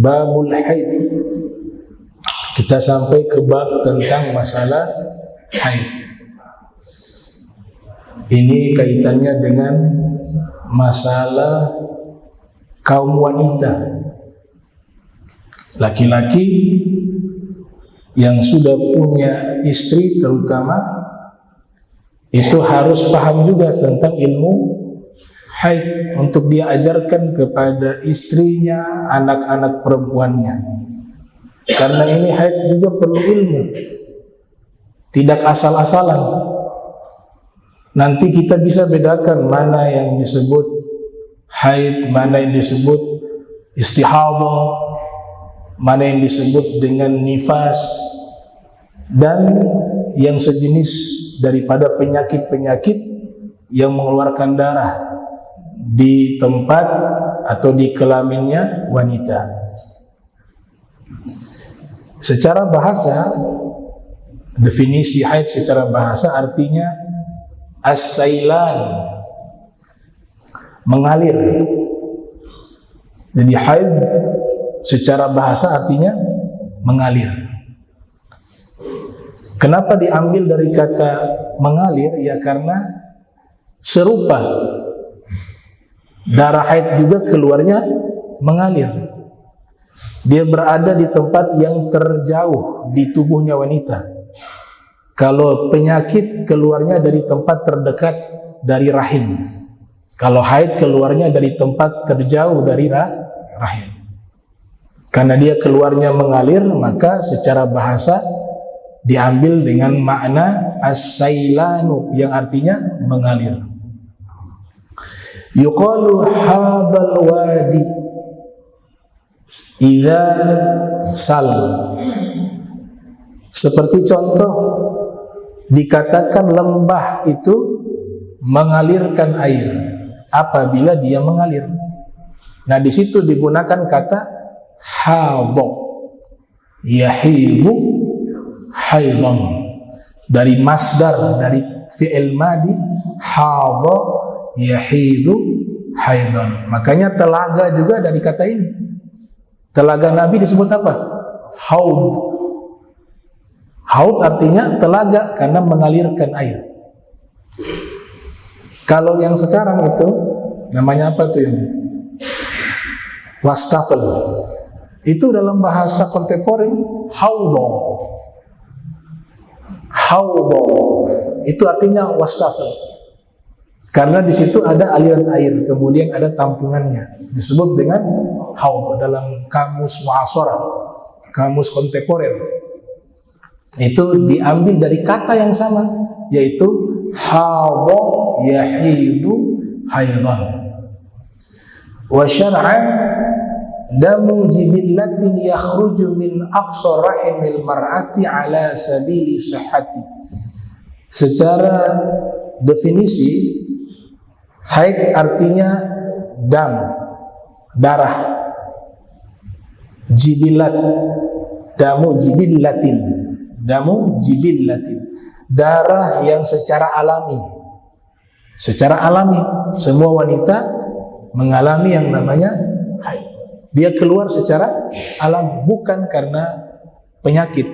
babul haid. Kita sampai ke bab tentang masalah haid. Ini kaitannya dengan masalah kaum wanita, laki-laki yang sudah punya istri terutama, itu harus paham juga tentang ilmu haid untuk dia ajarkan kepada istrinya, anak-anak perempuannya. Karena ini haid juga perlu ilmu, tidak asal-asalan. Nanti kita bisa bedakan mana yang disebut haid, mana yang disebut istihadah, mana yang disebut dengan nifas, dan yang sejenis daripada penyakit-penyakit yang mengeluarkan darah di tempat atau di kelaminnya wanita. Secara bahasa, definisi haid secara bahasa artinya as-sailan, mengalir. Jadi haid secara bahasa artinya mengalir. Kenapa diambil dari kata mengalir? Ya karena serupa, darah haid juga keluarnya mengalir. Dia berada di tempat yang terjauh di tubuhnya wanita. Kalau penyakit keluarnya dari tempat terdekat dari rahim. Kalau haid keluarnya dari tempat terjauh dari rahim. Karena dia keluarnya mengalir, maka secara bahasa diambil dengan makna as-sailanu, yang artinya mengalir. Yuqalu hadal wadi idza sal. Seperti contoh, dikatakan lembah itu mengalirkan air apabila dia mengalir. Nah, di situ digunakan kata hadha, yahidu haidan, dari masdar, dari fi'il madi hadha yahidu haidan. Makanya telaga juga dari kata ini. Telaga Nabi disebut apa? Haud. Haud artinya telaga karena mengalirkan air. Kalau yang sekarang itu namanya apa tuh ini? Wastafel. Itu dalam bahasa kontemporer haudho. Haudho itu artinya wastafel. Karena di situ ada aliran air, kemudian ada tampungannya. Disebut dengan haudho dalam kamus mu'asharah, kamus kontemporer. Itu diambil dari kata yang sama, yaitu hadha yahidu haidan. Wa syar'an damu jibillatin yakhruju min aqsa rahimil mar'ati ala sabili sihhati. Secara definisi, haid artinya dam, darah. Jibillat, damu jibillatin, damu jibillatin, darah yang secara alami. Secara alami, semua wanita mengalami yang namanya haid. Dia keluar secara alami, bukan karena penyakit.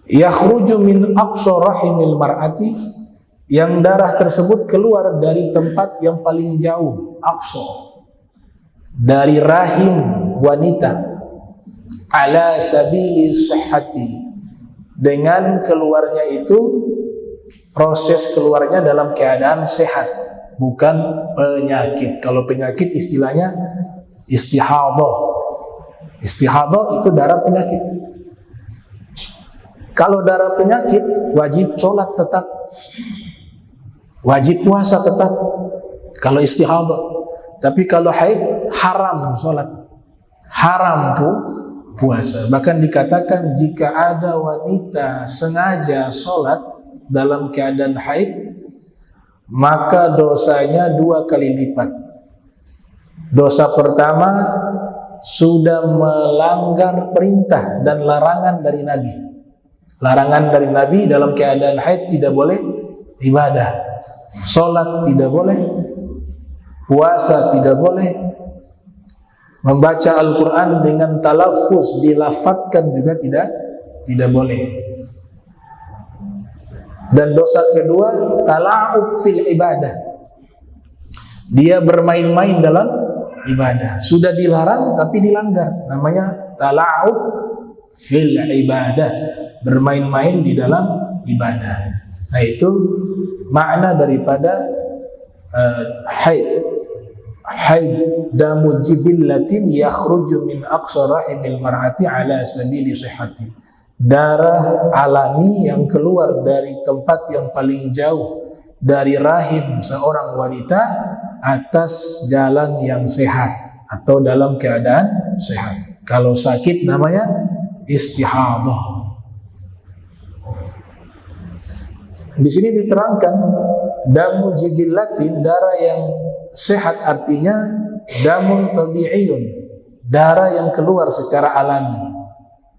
Yakhruju min aqsa rahimil mar'ati, yang darah tersebut keluar dari tempat yang paling jauh, aqsa, dari rahim wanita, ala sabili sihhati, dengan keluarnya itu proses keluarnya dalam keadaan sehat, bukan penyakit. Kalau penyakit istilahnya istihadah. Istihadah itu darah penyakit. Kalau darah penyakit wajib sholat tetap, wajib puasa tetap kalau istihadah. Tapi kalau haid haram sholat, haram puasa. Bahkan dikatakan jika ada wanita sengaja sholat dalam keadaan haid, maka dosanya 2 kali lipat. Dosa pertama, sudah melanggar perintah dan larangan dari Nabi. Larangan dari Nabi dalam keadaan haid tidak boleh ibadah, sholat tidak boleh, puasa tidak boleh, Membaca Al-Quran dengan talaffuz, dilafatkan juga tidak boleh. Dan dosa kedua, tala'ub fil ibadah. Dia bermain-main dalam ibadah. Sudah dilarang tapi dilanggar. Namanya tala'ub fil ibadah. Bermain-main di dalam ibadah. Nah itu makna daripada haid. Haid damu jibillatin yakhruju min aqsa rahimil mar'ati ala sabili sihhati. Darah alami yang keluar dari tempat yang paling jauh dari rahim seorang wanita atas jalan yang sehat atau dalam keadaan sehat. Kalau sakit namanya istihadah. Di sini diterangkan damu jibillatin, darah yang sehat artinya damun tabi'iyun, darah yang keluar secara alami.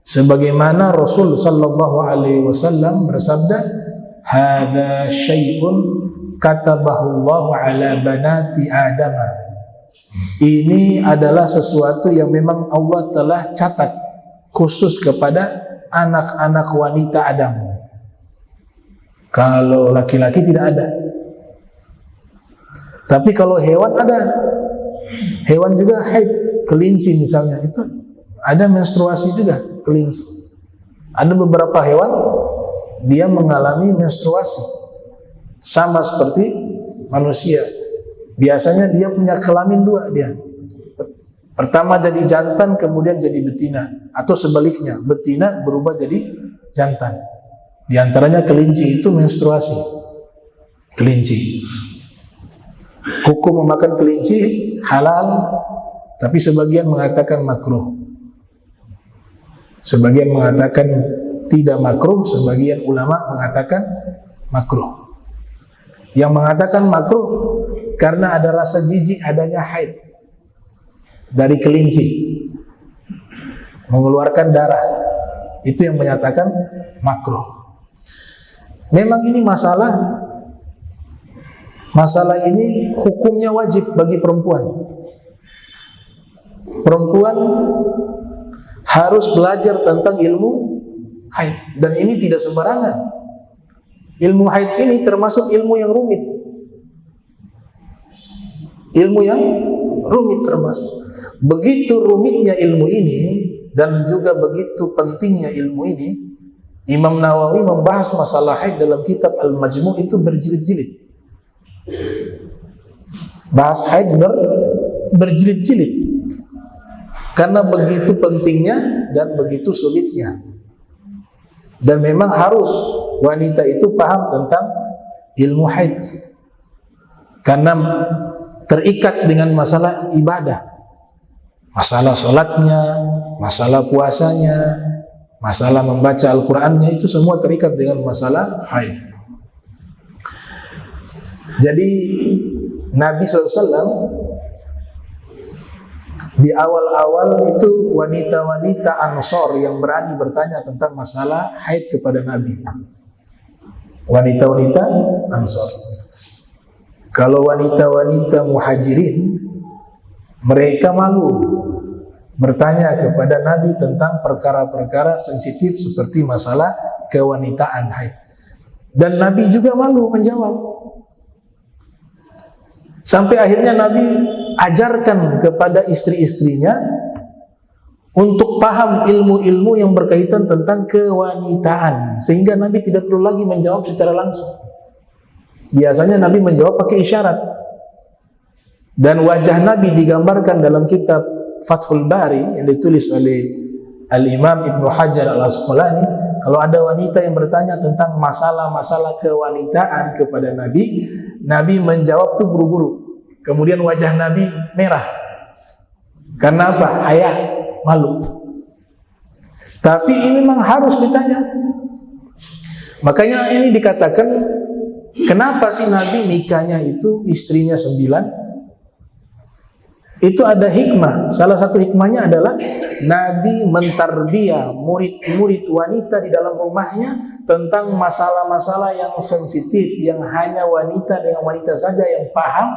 Sebagaimana Rasul sallallahu alaihi wasallam bersabda, "Hadza syai'un katabahu Allah ala banati Adam." Ini adalah sesuatu yang memang Allah telah catat khusus kepada anak-anak wanita Adam. Kalau laki-laki tidak ada. Tapi kalau hewan ada. Hewan juga haid, kelinci misalnya, itu ada menstruasi juga, kelinci. Ada beberapa hewan dia mengalami menstruasi sama seperti manusia. Biasanya dia punya kelamin dua dia. Pertama jadi jantan, kemudian jadi betina, atau sebaliknya, betina berubah jadi jantan. Di antaranya kelinci itu menstruasi. Kelinci. Hukum memakan kelinci halal, tapi sebagian mengatakan makruh. Sebagian mengatakan tidak makruh, sebagian ulama mengatakan makruh. Yang mengatakan makruh karena ada rasa jijik adanya haid dari kelinci, mengeluarkan darah. Itu yang menyatakan makruh. Memang ini masalah ini hukumnya wajib bagi perempuan. Perempuan harus belajar tentang ilmu haid, dan ini tidak sembarangan. Ilmu haid ini termasuk ilmu yang rumit. Ilmu yang rumit termasuk. Begitu rumitnya ilmu ini dan juga begitu pentingnya ilmu ini, Imam Nawawi membahas masalah haid dalam kitab Al-Majmu' itu berjilid-jilid. Bahas haid berjilid-jilid. Karena begitu pentingnya dan begitu sulitnya. Dan memang harus wanita itu paham tentang ilmu haid. Karena terikat dengan masalah ibadah. Masalah sholatnya, masalah puasanya, masalah membaca Al-Qur'annya, itu semua terikat dengan masalah haid. Jadi Nabi SAW di awal-awal itu wanita-wanita Ansor yang berani bertanya tentang masalah haid kepada Nabi. Wanita-wanita Ansor. Kalau wanita-wanita Muhajirin, mereka malu bertanya kepada Nabi tentang perkara-perkara sensitif seperti masalah kewanitaan haid. Dan Nabi juga malu menjawab. Sampai akhirnya Nabi ajarkan kepada istri-istrinya untuk paham ilmu-ilmu yang berkaitan tentang kewanitaan, sehingga Nabi tidak perlu lagi menjawab secara langsung. Biasanya Nabi menjawab pakai isyarat. Dan wajah Nabi digambarkan dalam kitab Fathul Bari yang ditulis oleh Al-Imam Ibnu Hajar Al-Asqalani. Kalau ada wanita yang bertanya tentang masalah-masalah kewanitaan kepada Nabi, Nabi menjawab tuh buru-buru. Kemudian wajah Nabi merah. Karena apa? Haya, malu. Tapi ini memang harus ditanya. Makanya ini dikatakan, kenapa sih Nabi nikahnya itu istrinya 9? Itu ada hikmah. Salah satu hikmahnya adalah Nabi mentarbiyah murid-murid wanita di dalam rumahnya tentang masalah-masalah yang sensitif, yang hanya wanita dengan wanita saja yang paham,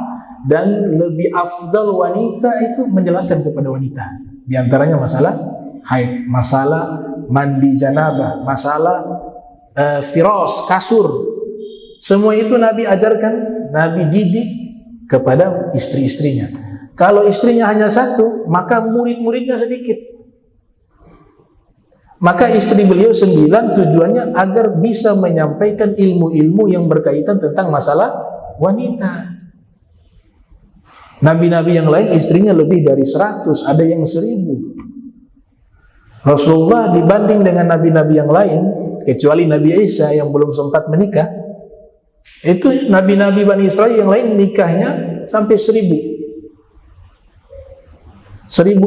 dan lebih afdal wanita itu menjelaskan kepada wanita. Di antaranya masalah haid, masalah mandi janabah, masalah firas, kasur. Semua itu Nabi ajarkan, Nabi didik kepada istri-istrinya. Kalau istrinya hanya satu, maka murid-muridnya sedikit. Maka istri beliau 9 tujuannya agar bisa menyampaikan ilmu-ilmu yang berkaitan tentang masalah wanita. Nabi-nabi yang lain istrinya lebih dari 100, ada yang 1000. Rasulullah dibanding dengan nabi-nabi yang lain, kecuali Nabi Isa yang belum sempat menikah, itu nabi-nabi Bani Israel yang lain nikahnya sampai 1000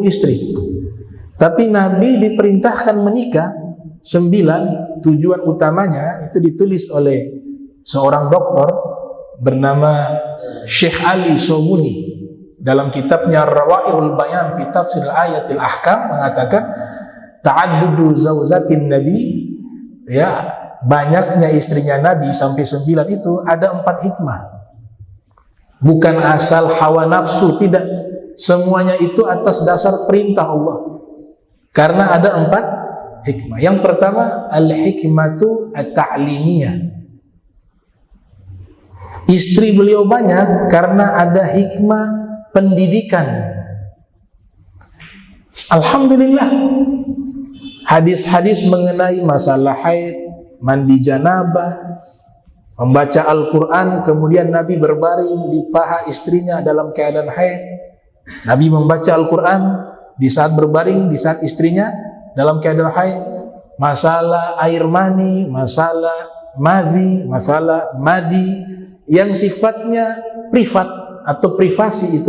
istri. Tapi Nabi diperintahkan menikah 9. Tujuan utamanya itu ditulis oleh seorang doktor bernama Syekh Ali Sobuni dalam kitabnya Rawai'ul Bayan fi Tafsir Ayatil Ahkam, mengatakan ta'addudu zawzatin Nabi, ya, banyaknya istrinya Nabi sampai 9 itu ada 4 hikmah. Bukan asal hawa nafsu, tidak. Semuanya itu atas dasar perintah Allah. Karena ada 4 hikmah. Yang pertama, al-hikmatu at-ta'limiyah. Istri beliau banyak karena ada hikmah pendidikan. Alhamdulillah, hadis-hadis mengenai masalah haid, mandi janabah, membaca Al-Quran, kemudian Nabi berbaring di paha istrinya dalam keadaan haid. Nabi membaca Al-Quran di saat berbaring, di saat istrinya dalam keadaan haid. Masalah air mani, masalah madhi, masalah madi yang sifatnya privat atau privasi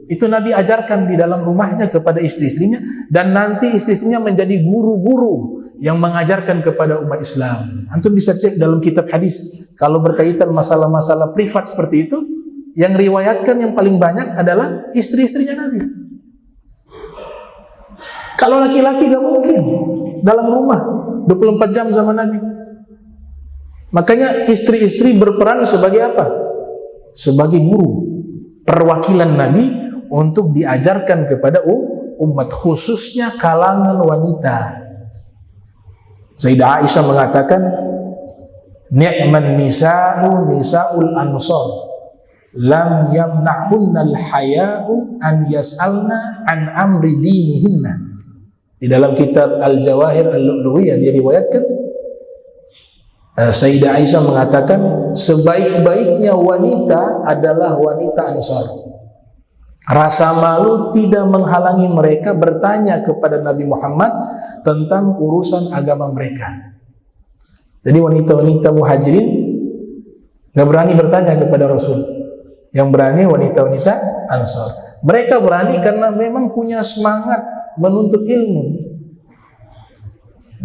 itu Nabi ajarkan di dalam rumahnya kepada istri-istrinya, dan nanti istri-istrinya menjadi guru-guru yang mengajarkan kepada umat Islam. Antum bisa cek dalam kitab hadis, kalau berkaitan masalah-masalah privat seperti itu, yang riwayatkan yang paling banyak adalah istri-istrinya Nabi. Kalau laki-laki gak mungkin dalam rumah 24 jam sama Nabi. Makanya istri-istri berperan sebagai apa? Sebagai guru, perwakilan Nabi untuk diajarkan kepada umat, khususnya kalangan wanita. Sayyidah Aisyah mengatakan, ni'man nisa'ul ansar, lam yamna'hunnal haya'u an yas'alna an amri dinihinna. Di dalam kitab Al-Jawahir Al-Lu'lu'iyah diriwayatkan, Sayyidah Aisyah mengatakan, sebaik-baiknya wanita adalah wanita Ansar. Rasa malu tidak menghalangi mereka bertanya kepada Nabi Muhammad tentang urusan agama mereka. Jadi wanita-wanita muhajirin gak berani bertanya kepada Rasul. Yang berani wanita-wanita Ansar. Mereka berani karena memang punya semangat menuntut ilmu.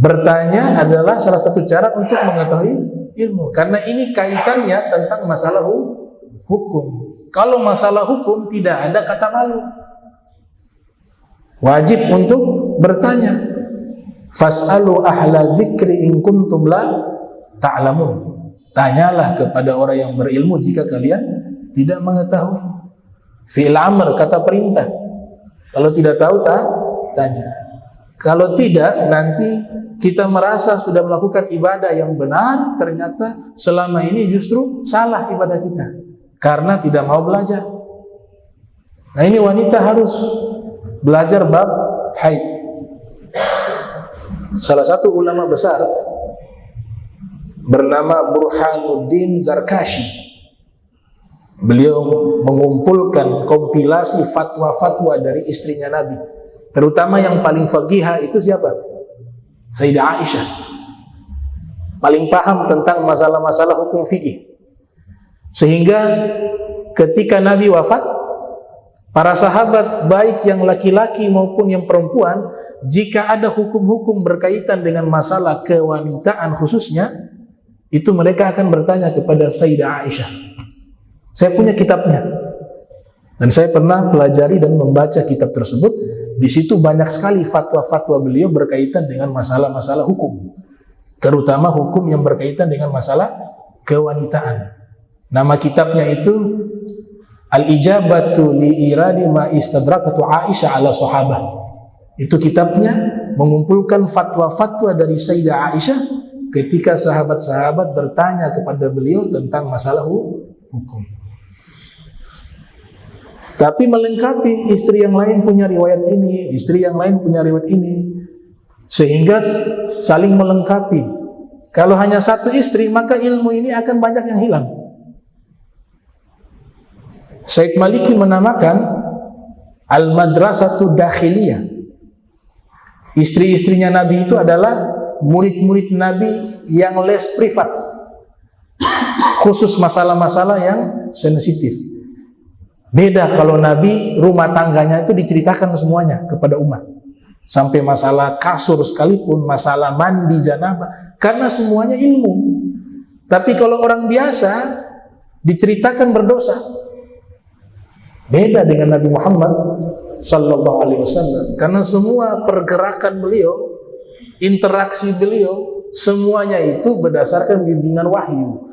Bertanya adalah salah satu cara untuk mengetahui ilmu, karena ini kaitannya tentang masalah hukum. Kalau masalah hukum tidak ada kata malu. Wajib untuk bertanya. Fas'alu ahla dzikri in kuntum la ta'lamun. Tanyalah kepada orang yang berilmu jika kalian tidak mengetahui. Fi'il amr, kata perintah. Kalau tidak tahu, tanya. Kalau tidak, nanti kita merasa sudah melakukan ibadah yang benar, ternyata selama ini justru salah ibadah kita karena tidak mau belajar. Nah, ini wanita harus belajar bab haid. Salah satu ulama besar bernama Burhanuddin Zarkashi, beliau mengumpulkan kompilasi fatwa-fatwa dari istrinya Nabi, terutama yang paling faqihah itu siapa? Sayyidah Aisyah. Paling paham tentang masalah-masalah hukum fikih. Sehingga ketika Nabi wafat, para sahabat baik yang laki-laki maupun yang perempuan, jika ada hukum-hukum berkaitan dengan masalah kewanitaan khususnya, itu mereka akan bertanya kepada Sayyidah Aisyah. Saya punya kitabnya. Dan saya pernah pelajari dan membaca kitab tersebut. Di situ banyak sekali fatwa-fatwa beliau berkaitan dengan masalah-masalah hukum, terutama hukum yang berkaitan dengan masalah kewanitaan. Nama kitabnya itu Al-Ijabatu li iradi ma istadrakatu Aisyah ala sahabah. Itu kitabnya mengumpulkan fatwa-fatwa dari Sayyidah Aisyah ketika sahabat-sahabat bertanya kepada beliau tentang masalah hukum. Tapi melengkapi, istri yang lain punya riwayat ini, istri yang lain punya riwayat ini, sehingga saling melengkapi. Kalau hanya satu istri, maka ilmu ini akan banyak yang hilang. Syekh Maliki menamakan Al-Madrasatu Dakhiliyah. Istri-istrinya Nabi itu adalah murid-murid Nabi yang les privat, khusus masalah-masalah yang sensitif. Beda kalau Nabi rumah tangganya itu diceritakan semuanya kepada umat, sampai masalah kasur sekalipun, masalah mandi janabah, karena semuanya ilmu. Tapi kalau orang biasa diceritakan berdosa. Beda dengan Nabi Muhammad sallallahu alaihi wasallam, karena semua pergerakan beliau, interaksi beliau, semuanya itu berdasarkan bimbingan wahyu,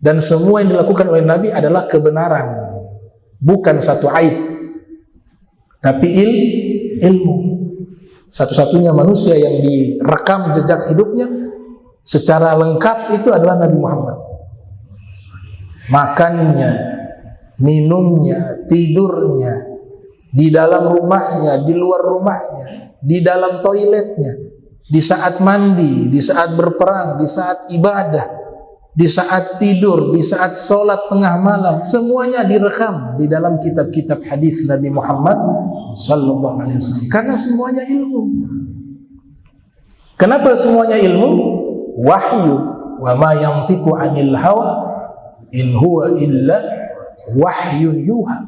dan semua yang dilakukan oleh Nabi adalah kebenaran, bukan satu aib, tapi ilmu. Satu-satunya manusia yang direkam jejak hidupnya secara lengkap itu adalah Nabi Muhammad. Makannya, minumnya, tidurnya, di dalam rumahnya, di luar rumahnya, di dalam toiletnya, di saat mandi, di saat berperang, di saat ibadah, di saat tidur, di saat sholat tengah malam, semuanya direkam di dalam kitab-kitab hadis Nabi Muhammad sallallahu alaihi wasallam. Karena semuanya ilmu. Kenapa semuanya ilmu? Wahyu. Wa ma yantiqu 'anil hawa in huwa illa wahyun yuha.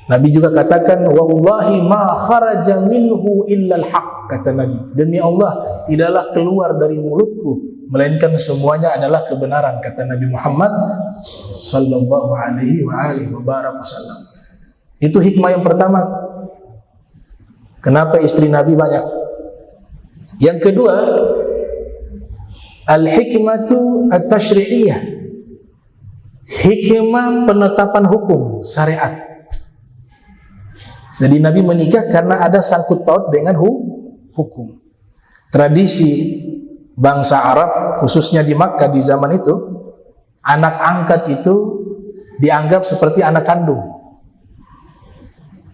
Nabi juga katakan, wallahi ma kharaja minhu illa al-haq, kata Nabi. Demi Allah, tidaklah keluar dari mulutku melainkan semuanya adalah kebenaran, kata Nabi Muhammad sallallahu alaihi wasallam. Itu hikmah yang pertama. Kenapa istri Nabi banyak? Yang kedua, al-hikmatu at-tashri'iyah, hikmah penetapan hukum syariat. Jadi Nabi menikah karena ada sangkut paut dengan hukum. Tradisi bangsa Arab, khususnya di Makkah di zaman itu, anak angkat itu dianggap seperti anak kandung,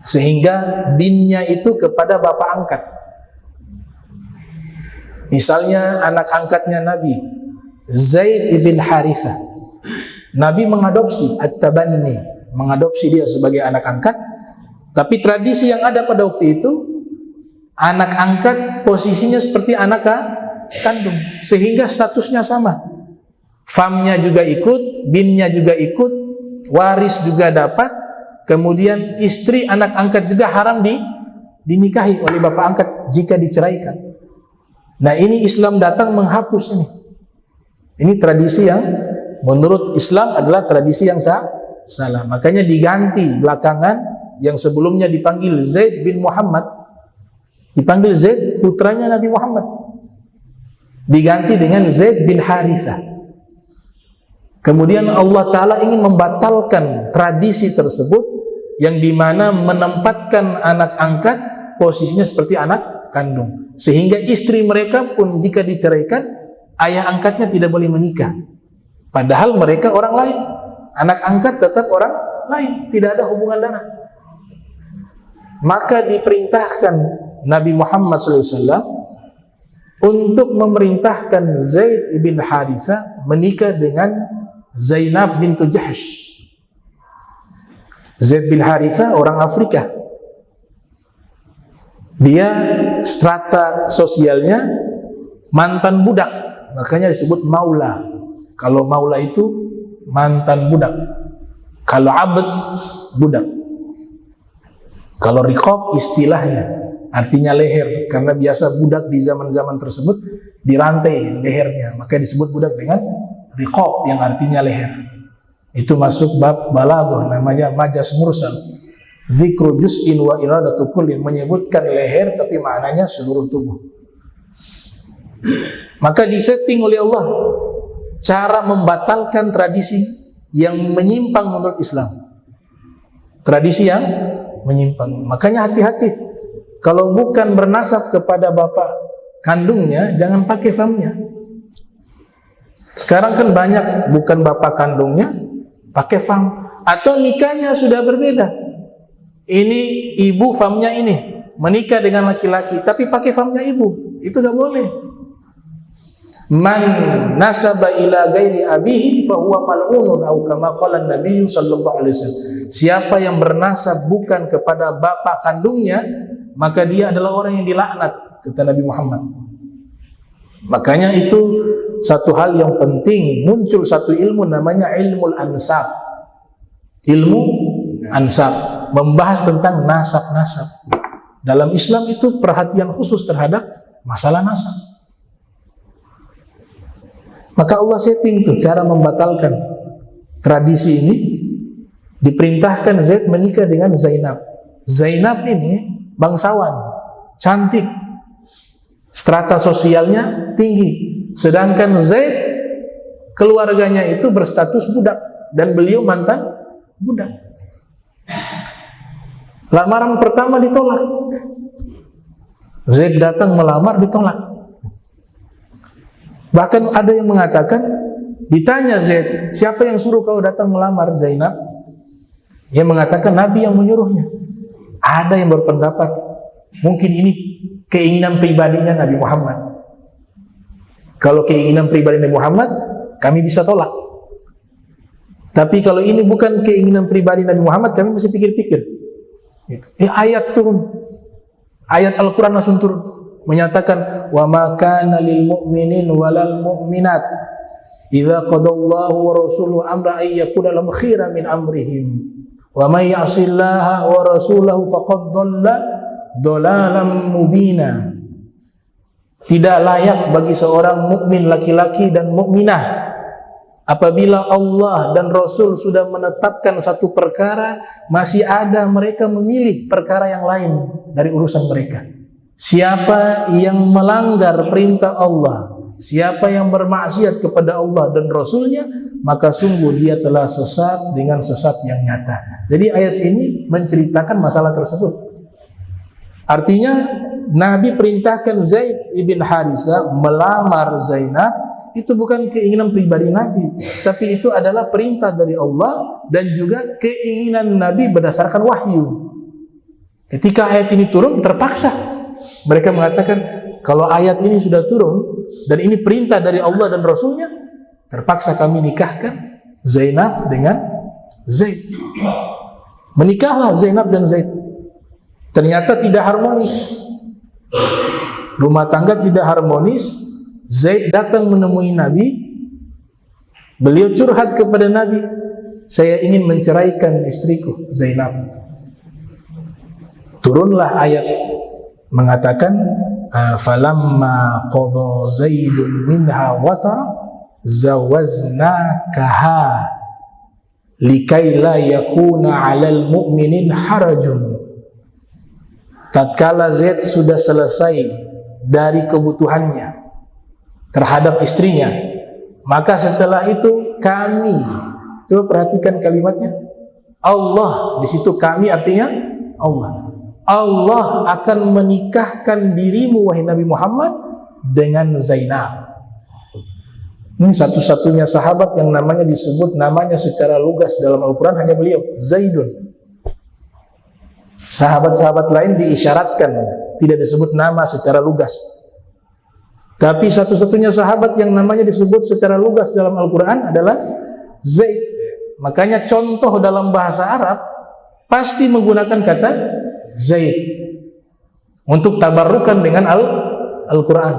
sehingga dinnya itu kepada bapak angkat. Misalnya anak angkatnya Nabi, Zaid ibn Harithah, Nabi mengadopsi at-tabanni, mengadopsi dia sebagai anak angkat. Tapi tradisi yang ada pada waktu itu, anak angkat posisinya seperti anak kandung, sehingga statusnya sama. Famnya juga ikut, binnya juga ikut, waris juga dapat. Kemudian istri anak angkat juga haram dinikahi oleh bapak angkat jika diceraikan. Nah, ini Islam datang menghapus ini. Ini tradisi yang menurut Islam adalah tradisi yang salah. Makanya diganti belakangan. Yang sebelumnya dipanggil Zaid bin Muhammad, dipanggil Zaid putranya Nabi Muhammad, diganti dengan Zaid bin Harithah. Kemudian Allah Ta'ala ingin membatalkan tradisi tersebut, yang dimana menempatkan anak angkat posisinya seperti anak kandung, sehingga istri mereka pun jika diceraikan, ayah angkatnya tidak boleh menikah, padahal mereka orang lain. Anak angkat tetap orang lain, tidak ada hubungan darah. Maka diperintahkan Nabi Muhammad SAW untuk memerintahkan Zaid bin Harithah menikah dengan Zainab bintu Jahsh. Zaid bin Harithah orang Afrika. Dia strata sosialnya mantan budak, makanya disebut maula. Kalau maula itu mantan budak, kalau abd budak. Kalau riqab istilahnya artinya leher, karena biasa budak di zaman-zaman tersebut dirantai lehernya, maka disebut budak dengan riqab yang artinya leher. Itu masuk bab balaghah, namanya majaz mursal. Dzikru juz'in wa iradatu kullin, menyebutkan leher tapi maknanya seluruh tubuh. Maka disetting oleh Allah cara membatalkan tradisi yang menyimpang menurut Islam. Tradisi yang menyimpang. Makanya hati-hati. Kalau bukan bernasab kepada bapak kandungnya, jangan pakai famnya. Sekarang kan banyak bukan bapak kandungnya pakai fam, atau nikahnya sudah berbeda. Ini ibu famnya ini menikah dengan laki-laki tapi pakai famnya ibu, itu gak boleh. Man nasaba ila ghairi abihi fa huwa mal'unun atau kama qala Nabi sallallahu alaihi wasallam. Siapa yang bernasab bukan kepada bapak kandungnya, maka dia adalah orang yang dilaknat, kata Nabi Muhammad. Makanya itu satu hal yang penting, muncul satu ilmu namanya ilmu ansab. Ilmu ansab membahas tentang nasab-nasab. Dalam Islam itu perhatian khusus terhadap masalah nasab. Maka Allah setting tuh cara membatalkan tradisi ini. Diperintahkan Zaid menikah dengan Zainab. Zainab ini bangsawan, cantik, strata sosialnya tinggi. Sedangkan Zaid keluarganya itu berstatus budak dan beliau mantan budak. Lamaran pertama ditolak. Zaid datang melamar, ditolak. Bahkan ada yang mengatakan, ditanya Zaid, siapa yang suruh kau datang melamar Zainab? Dia mengatakan Nabi yang menyuruhnya. Ada yang berpendapat mungkin ini keinginan pribadinya Nabi Muhammad. Kalau keinginan pribadi Nabi Muhammad, kami bisa tolak. Tapi kalau ini bukan keinginan pribadi Nabi Muhammad, kami mesti pikir-pikir. Ayat turun, ayat Al-Quran langsung turun, menyatakan wa ma kana lil mu'minin walal mu'minat idza qadallahu wa rasuluhu amra ay yakuna lahum khira min amrihim wa may ya'sillaha wa rasulahu faqad dhalla dhalalan mubina. Tidak layak bagi seorang mukmin laki-laki dan mukminah apabila Allah dan Rasul sudah menetapkan satu perkara, masih ada mereka memilih perkara yang lain dari urusan mereka. Siapa yang melanggar perintah Allah, siapa yang bermaksiat kepada Allah dan Rasulnya, maka sungguh dia telah sesat dengan sesat yang nyata. Jadi ayat ini menceritakan masalah tersebut. Artinya Nabi perintahkan Zaid ibn Harithah melamar Zainab, itu bukan keinginan pribadi Nabi, tapi itu adalah perintah dari Allah dan juga keinginan Nabi berdasarkan wahyu. Ketika ayat ini turun, terpaksa mereka mengatakan, kalau ayat ini sudah turun dan ini perintah dari Allah dan Rasulnya, terpaksa kami nikahkan Zainab dengan Zaid. Menikahlah Zainab dan Zaid. Ternyata tidak harmonis, rumah tangga tidak harmonis. Zaid datang menemui Nabi, beliau curhat kepada Nabi, saya ingin menceraikan istriku Zainab. Turunlah ayat mengatakan falamma qadha Zaidun minha watara zawaznakaha likai la yakuna 'alal mu'minin harajun. Tatkala Zaid sudah selesai dari kebutuhannya terhadap istrinya, maka setelah itu kami, coba perhatikan kalimatnya, Allah di situ, kami artinya Allah. Allah akan menikahkan dirimu wahai Nabi Muhammad dengan Zainab. Ini satu-satunya sahabat yang namanya disebut namanya secara lugas dalam Al-Quran hanya beliau, Zaidun. Sahabat-sahabat lain diisyaratkan, tidak disebut nama secara lugas. Tapi satu-satunya sahabat yang namanya disebut secara lugas dalam Al-Quran adalah Zaid. Makanya contoh dalam bahasa Arab pasti menggunakan kata Zaid untuk tabarrukan dengan Al-Quran.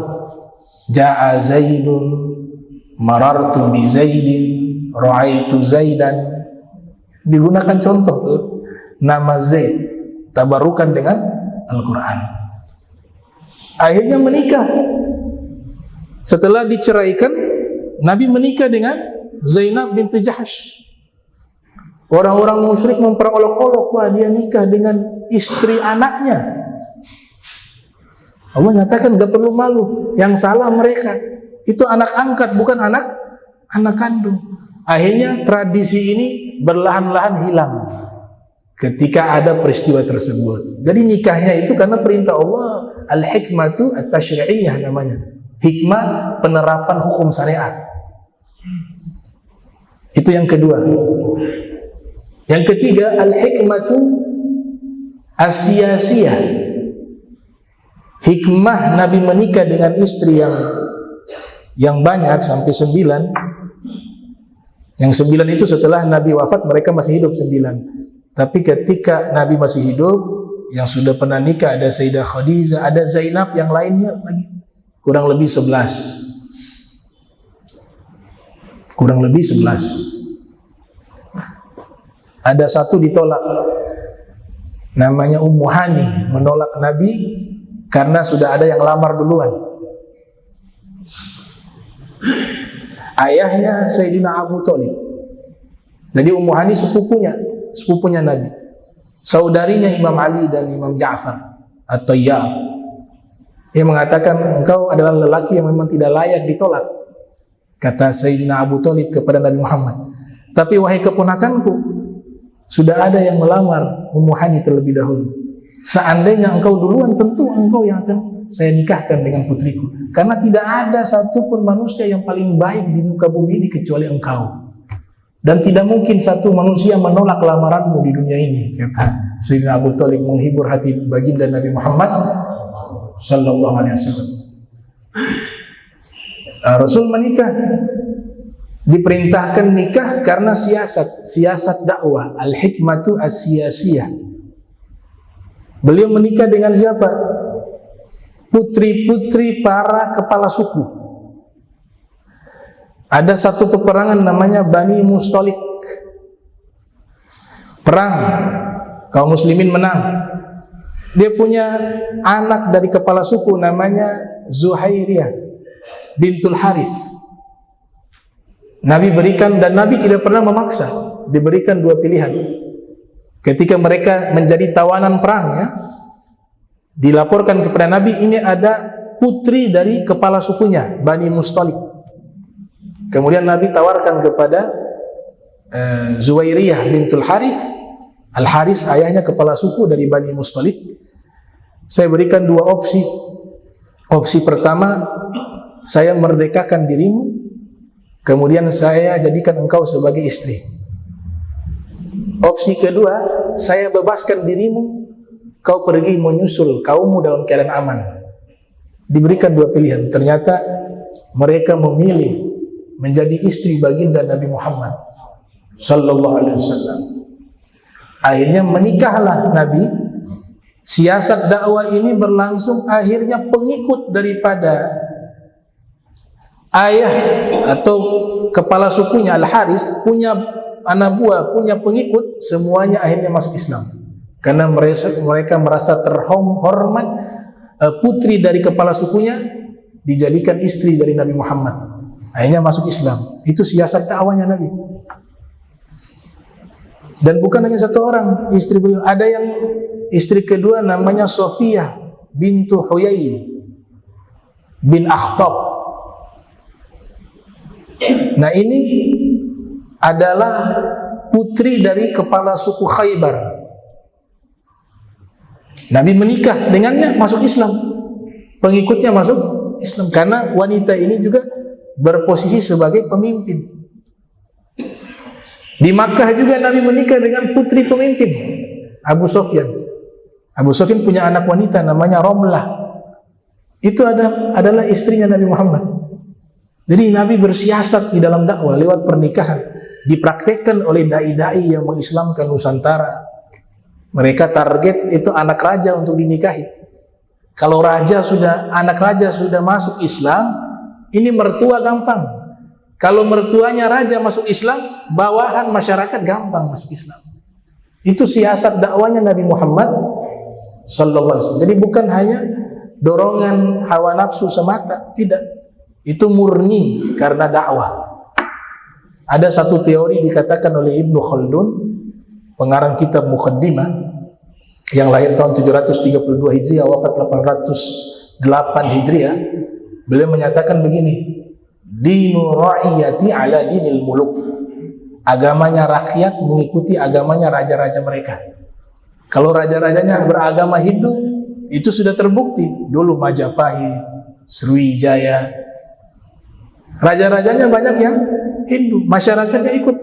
Ja'a Zaidun, marartu bi Zaidin, ra'aitu Zaidan. Digunakan contoh nama Zaid, tabarrukan dengan Al-Quran. Akhirnya menikah. Setelah diceraikan, Nabi menikah dengan Zainab binti Jahsh. Orang-orang musyrik memperolok-olok, wah dia nikah dengan istri anaknya. Allah nyatakan gak perlu malu, yang salah mereka. Itu anak angkat, bukan anak kandung. Akhirnya tradisi ini berlahan-lahan hilang ketika ada peristiwa tersebut. Jadi nikahnya itu karena perintah Allah, al-hikmatu at-tashri'iyah namanya. Hikmah penerapan hukum syariat. Itu yang kedua. Yang ketiga, al-hikmatu as-siyasiyah. Hikmah Nabi menikah dengan istri yang banyak sampai 9. Yang 9 itu setelah Nabi wafat, mereka masih hidup 9. Tapi ketika Nabi masih hidup, yang sudah pernah nikah ada Sayyidah Khadijah, ada Zainab, yang lainnya lagi kurang lebih 11. Kurang lebih 11. Ada satu ditolak, namanya Ummu Hani, menolak Nabi karena sudah ada yang lamar duluan. Ayahnya Sayyidina Abu Thalib. Jadi Ummu Hani sepupunya Nabi. Saudarinya Imam Ali dan Imam Ja'far atau ya. Dia mengatakan, engkau adalah lelaki yang memang tidak layak ditolak, kata Sayyidina Abu Thalib kepada Nabi Muhammad. Tapi wahai keponakanku, sudah ada yang melamar Ummu Hani terlebih dahulu. Seandainya engkau duluan, tentu engkau yang akan saya nikahkan dengan putriku. Karena tidak ada satupun manusia yang paling baik di muka bumi ini kecuali engkau. Dan tidak mungkin satu manusia menolak lamaranmu di dunia ini, kata Sayyidina Abu Thalib menghibur hati baginda Nabi Muhammad sallallahu alaihi wasallam. Rasul menikah, diperintahkan nikah karena siasat dakwah, al-hikmatu as-siyasiyah. Beliau menikah dengan siapa? Putri-putri para kepala suku. Ada satu peperangan namanya Bani Mustalik. Perang, kaum muslimin menang. Dia punya anak dari kepala suku namanya Zuhairiyah bintul Harith. Nabi berikan, dan Nabi tidak pernah memaksa, diberikan 2 pilihan. Ketika mereka menjadi tawanan perang, ya, dilaporkan kepada Nabi, ini ada putri dari kepala sukunya Bani Mustalik. Kemudian Nabi tawarkan kepada Zuwairiyah bintul Harith. Al-Haris ayahnya kepala suku dari Bani Mustalik. Saya berikan 2 opsi. Opsi pertama, saya merdekakan dirimu, kemudian saya jadikan engkau sebagai istri. Opsi kedua, saya bebaskan dirimu, kau pergi menyusul kaummu dalam keadaan aman. Diberikan 2 pilihan. Ternyata mereka memilih menjadi istri baginda Nabi Muhammad sallallahu alaihi wasallam. Akhirnya menikahlah Nabi. Siasat dakwah ini berlangsung, akhirnya pengikut daripada ayah atau kepala sukunya Al-Haris punya anak buah, punya pengikut, semuanya akhirnya masuk Islam. Karena mereka merasa terhormat, putri dari kepala sukunya dijadikan istri dari Nabi Muhammad. Akhirnya masuk Islam. Itu siasat dakwahnya Nabi. Dan bukan hanya satu orang istri beliau, ada yang istri kedua namanya Sofiyah bintu Huyai bin Akhtab. Nah, ini adalah putri dari kepala suku Khaybar. Nabi menikah dengannya, masuk Islam. Pengikutnya masuk Islam karena wanita ini juga berposisi sebagai pemimpin. Di Makkah juga Nabi menikah dengan putri pemimpin, Abu Sufyan. Abu Sufyan punya anak wanita namanya Romlah. Itu adalah istrinya Nabi Muhammad. Jadi Nabi bersiasat di dalam dakwah lewat pernikahan, dipraktekkan oleh dai-dai yang mengislamkan Nusantara. Mereka target itu anak raja untuk dinikahi. Kalau anak raja sudah masuk Islam, ini mertua gampang. Kalau mertuanya raja masuk Islam, bawahan masyarakat gampang masuk Islam. Itu siasat dakwanya Nabi Muhammad sallallahu alaihi wasallam. Jadi bukan hanya dorongan hawa nafsu semata, tidak. Itu murni karena dakwah. Ada satu teori dikatakan oleh Ibnu Khaldun, pengarang kitab Muqaddimah yang lahir tahun 732 Hijriah, wafat 808 Hijriah, beliau menyatakan begini, dinu ra'iyati ala dinil muluk, agamanya rakyat mengikuti agamanya raja-raja mereka. Kalau raja-rajanya beragama Hindu, itu sudah terbukti. Dulu Majapahit, Sriwijaya, raja-rajanya banyak yang Hindu, masyarakatnya ikut.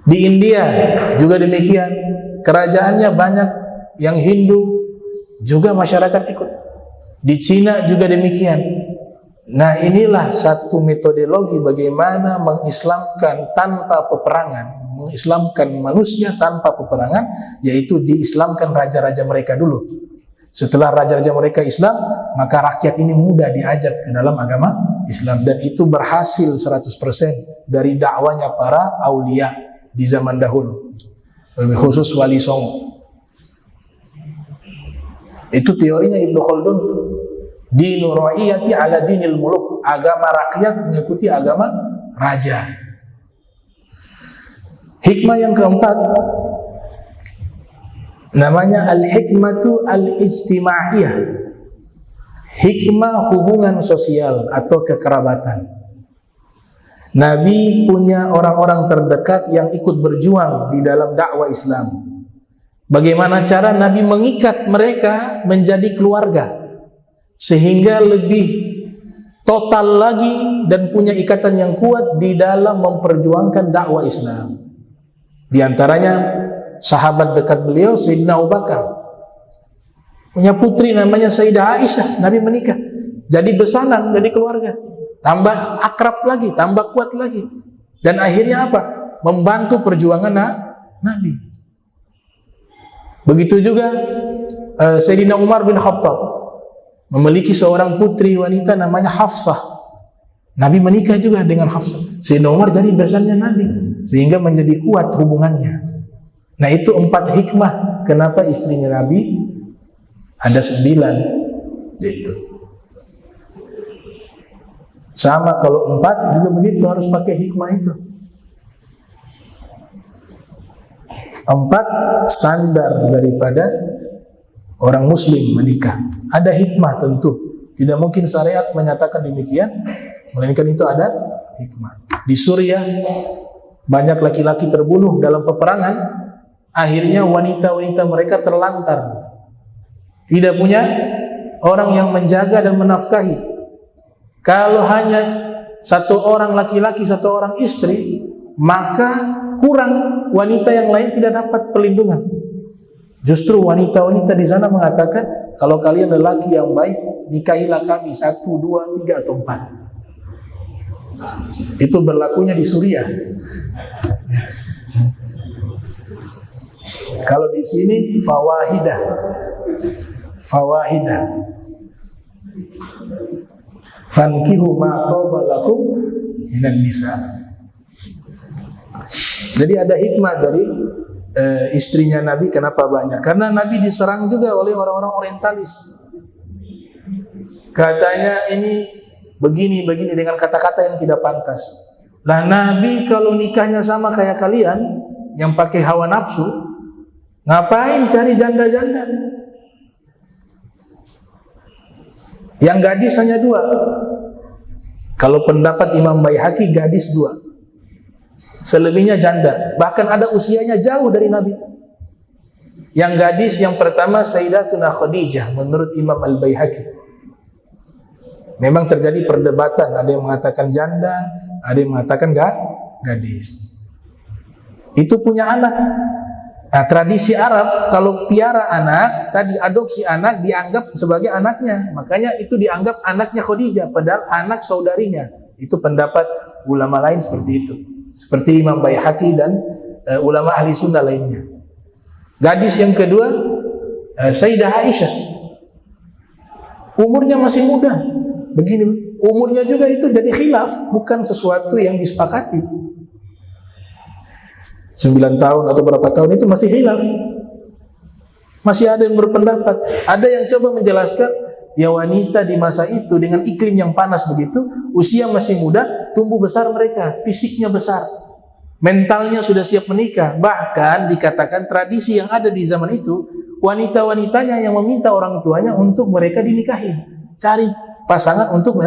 Di India juga demikian, kerajaannya banyak yang Hindu, juga masyarakat ikut. Di Cina juga demikian. Nah, inilah satu metodologi bagaimana mengislamkan tanpa peperangan, mengislamkan manusia tanpa peperangan, yaitu diislamkan raja-raja mereka dulu. Setelah raja-raja mereka Islam, maka rakyat ini mudah diajak ke dalam agama Islam, dan itu berhasil 100% dari dakwanya para aulia di zaman dahulu, khusus Wali Songo. Itu teorinya Ibnu Khaldun, dinu ra'iyati ala dinil muluk, agama rakyat mengikuti agama raja. Hikmah yang keempat namanya al-hikmatu al-ijtimaiyah, hikmah hubungan sosial atau kekerabatan. Nabi punya orang-orang terdekat yang ikut berjuang di dalam dakwah Islam. Bagaimana cara Nabi mengikat mereka menjadi keluarga, sehingga lebih total lagi dan punya ikatan yang kuat di dalam memperjuangkan dakwah Islam. Di antaranya sahabat dekat beliau Sayyidina Abu Bakar punya putri namanya Sayyidah Aisyah, Nabi menikah, jadi besanan, jadi keluarga, tambah akrab lagi, tambah kuat lagi, dan akhirnya apa? Membantu perjuangan Nabi. Begitu juga Sayyidina Umar bin Khattab memiliki seorang putri wanita namanya Hafsah. Nabi menikah juga dengan Hafsah. Sayyidina Umar jadi besannya Nabi, sehingga menjadi kuat hubungannya. Nah, itu 4 hikmah kenapa istrinya Nabi ada 9 gitu. Sama kalau 4 juga begitu, harus pakai hikmah itu. 4 standar daripada orang muslim menikah. Ada hikmah tentu. Tidak mungkin syariat menyatakan demikian, melainkan itu ada hikmah. Di Suriah banyak laki-laki terbunuh dalam peperangan, akhirnya wanita-wanita mereka terlantar, tidak punya orang yang menjaga dan menafkahi. Kalau hanya 1 orang laki-laki, 1 orang istri, maka kurang, wanita yang lain tidak dapat perlindungan. Justru wanita-wanita di sana mengatakan, kalau kalian lelaki yang baik, nikahilah kami 1, 2, 3 atau 4. Itu berlakunya di Suriah. Kalau di sini fawahidah, fankihu ma taba lakum minan nisa. Jadi ada hikmah dari istrinya Nabi. Kenapa banyak? Karena Nabi diserang juga oleh orang-orang orientalis. Katanya ini begini dengan kata-kata yang tidak pantas. Lah Nabi kalau nikahnya sama kayak kalian yang pakai hawa nafsu, ngapain cari janda-janda? Yang gadis hanya 2. Kalau pendapat Imam Baihaqi, gadis 2. Selebihnya janda, bahkan ada usianya jauh dari Nabi. Yang gadis yang pertama Sayyidatuna Khadijah menurut Imam Al-Baihaqi. Memang terjadi perdebatan, ada yang mengatakan janda, ada yang mengatakan gadis. Itu punya anak. Nah, tradisi Arab kalau piara anak, tadi adopsi anak dianggap sebagai anaknya, makanya itu dianggap anaknya Khadijah, padahal anak saudarinya. Itu pendapat ulama lain seperti itu, seperti Imam Baihaqi dan ulama ahli sunnah lainnya. Gadis yang kedua Sayyidah Aisyah, umurnya masih muda, begini umurnya juga, itu jadi khilaf, bukan sesuatu yang disepakati. 9 tahun atau berapa tahun itu masih khilaf, masih ada yang berpendapat. Ada yang coba menjelaskan, ya wanita di masa itu dengan iklim yang panas begitu, usia masih muda, tumbuh besar mereka, fisiknya besar. mentalnya sudah siap menikah. Bahkan dikatakan tradisi yang ada di zaman itu, wanita-wanitanya yang meminta orang tuanya untuk mereka dinikahi, cari pasangan untuk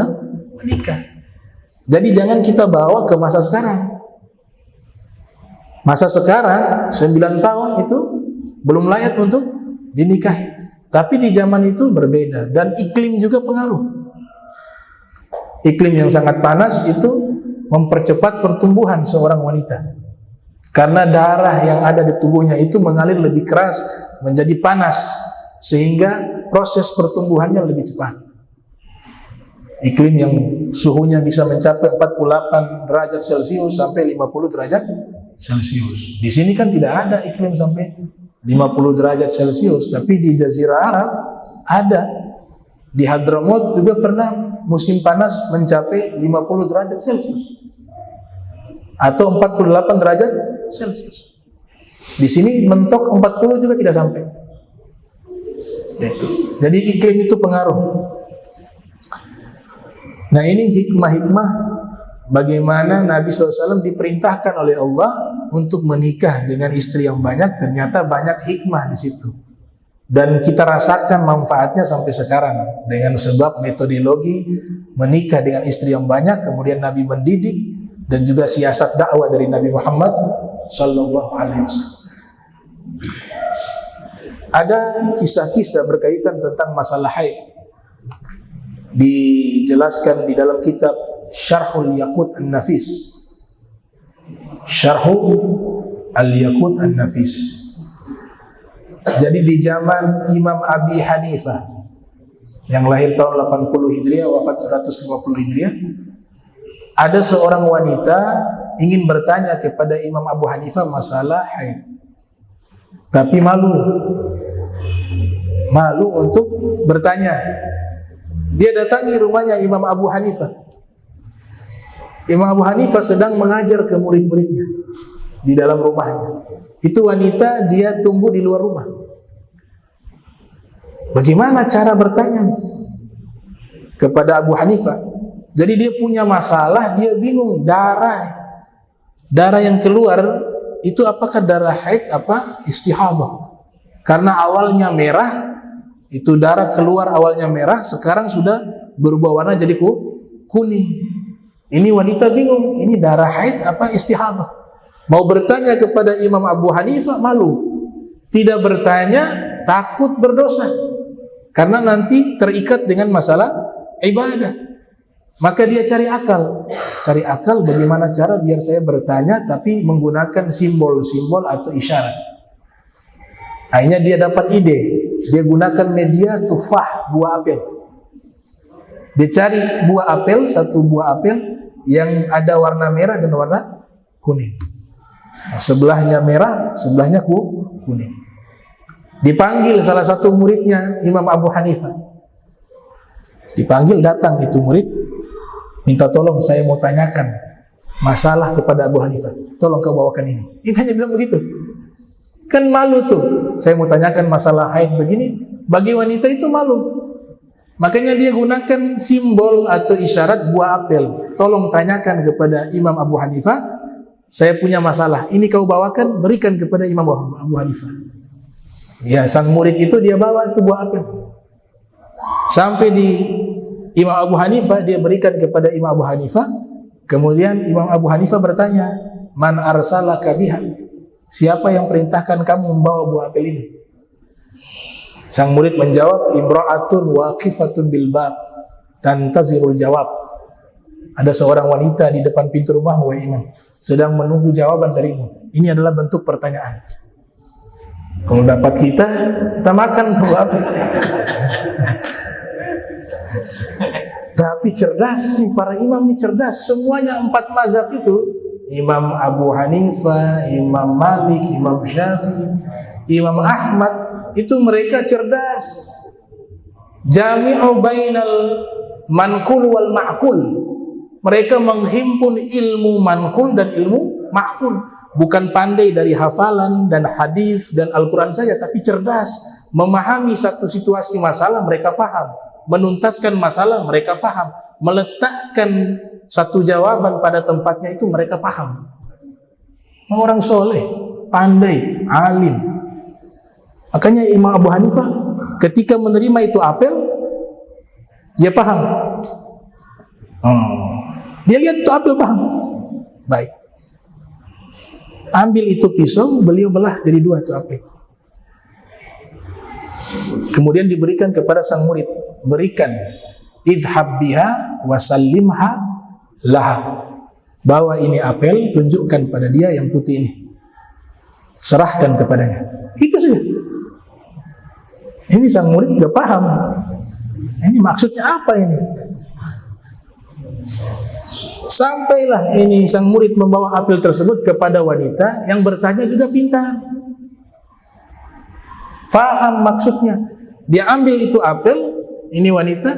menikah. Jadi jangan kita bawa ke masa sekarang. Masa sekarang 9 tahun itu belum layak untuk dinikahi. Tapi di zaman itu berbeda, dan iklim juga pengaruh. Iklim yang sangat panas itu mempercepat pertumbuhan seorang wanita. Karena darah yang ada di tubuhnya itu mengalir lebih keras, menjadi panas, sehingga proses pertumbuhannya lebih cepat. Iklim yang suhunya bisa mencapai 48 derajat Celcius sampai 50 derajat Celcius. Di sini kan tidak ada iklim sampai 50 derajat Celcius, tapi di Jazirah Arab ada. Di Hadramaut juga pernah musim panas mencapai 50 derajat Celcius atau 48 derajat Celcius. Di sini mentok 40 juga tidak sampai. Jadi iklim itu pengaruh. Nah, ini hikmah-hikmah bagaimana Nabi SAW diperintahkan oleh Allah untuk menikah dengan istri yang banyak. Ternyata banyak hikmah di situ, dan kita rasakan manfaatnya sampai sekarang dengan sebab metodologi menikah dengan istri yang banyak, kemudian Nabi mendidik, dan juga siasat dakwah dari Nabi Muhammad SAW. Ada kisah-kisah berkaitan tentang masalah haid, dijelaskan di dalam kitab Syarhul Yaqut An-Nafis. Syarhul Al-Yaqut An-Nafis. Jadi di zaman Imam Abi Hanifah yang lahir tahun 80 Hijriah, wafat 150 Hijriah, ada seorang wanita ingin bertanya kepada Imam Abu Hanifah masalah haid, tapi malu untuk bertanya. Dia datangi rumahnya Imam Abu Hanifah. Imam Abu Hanifah sedang mengajar ke murid-muridnya di dalam rumahnya. Itu wanita, dia tunggu di luar rumah. Bagaimana cara bertanya kepada Abu Hanifah? Jadi dia punya masalah, dia bingung. Darah yang keluar itu apakah darah haid apa istihadah? Karena awalnya merah, itu darah keluar awalnya merah, sekarang sudah berubah warna jadi kuning. Ini wanita bingung, ini darah haid apa istihadah? Mau bertanya kepada Imam Abu Hanifah, malu. Tidak bertanya, takut berdosa, karena nanti terikat dengan masalah ibadah. Maka dia cari akal bagaimana cara biar saya bertanya tapi menggunakan simbol-simbol atau isyarat. Akhirnya dia dapat ide, dia gunakan media tufah, buah apel. Dia cari satu buah apel yang ada warna merah dan warna kuning. Sebelahnya merah, sebelahnya kuning. Dipanggil salah satu muridnya Imam Abu Hanifah. Dipanggil, datang itu murid, minta tolong, saya mau tanyakan masalah kepada Abu Hanifah. Tolong kau bawakan ini. Dia hanya bilang begitu. Kan malu tuh. Saya mau tanyakan masalah haid begini. Bagi wanita itu malu. Makanya dia gunakan simbol atau isyarat buah apel. Tolong tanyakan kepada Imam Abu Hanifah, saya punya masalah. Ini kau bawakan, berikan kepada Imam Abu Hanifah. Ya, sang murid itu dia bawa itu buah apel. Sampai di Imam Abu Hanifah, dia berikan kepada Imam Abu Hanifah. Kemudian Imam Abu Hanifah bertanya, man arsalaka biha? Siapa yang perintahkan kamu membawa buah apel ini? Sang murid menjawab, imra'atun waqifatun bil bab tantazirul jawab. Ada seorang wanita di depan pintu rumah, wahai imam, sedang menunggu jawaban darimu. Ini adalah bentuk pertanyaan. Kalau dapat kita makan buah apel. Tapi cerdas nih, para imam nih cerdas. Semuanya 4 mazhab itu, Imam Abu Hanifah, Imam Malik, Imam Syafi'i, Imam Ahmad, itu mereka cerdas. Jami'u bainal manqul wal ma'qul. Mereka menghimpun ilmu manqul dan ilmu ma'qul. Bukan pandai dari hafalan dan hadis dan Al-Quran saja, tapi cerdas. Memahami satu situasi masalah, mereka paham. Menuntaskan masalah, mereka paham. Meletakkan satu jawaban pada tempatnya, itu mereka paham. orang soleh, pandai, alim. Makanya Imam Abu Hanifah ketika menerima itu apel, dia paham. Dia lihat itu apel, paham. Baik. Ambil itu pisau, beliau belah jadi dua itu apel. Kemudian diberikan kepada sang murid, berikan, idhab biha wasallimha laha. Bawa ini apel, tunjukkan pada dia yang putih ini. Serahkan kepadanya. Itu saja. Ini sang murid sudah paham. Ini maksudnya apa ini? Sampailah ini sang murid membawa apel tersebut kepada wanita yang bertanya juga pintar. Faham maksudnya. Dia ambil itu apel, ini wanita,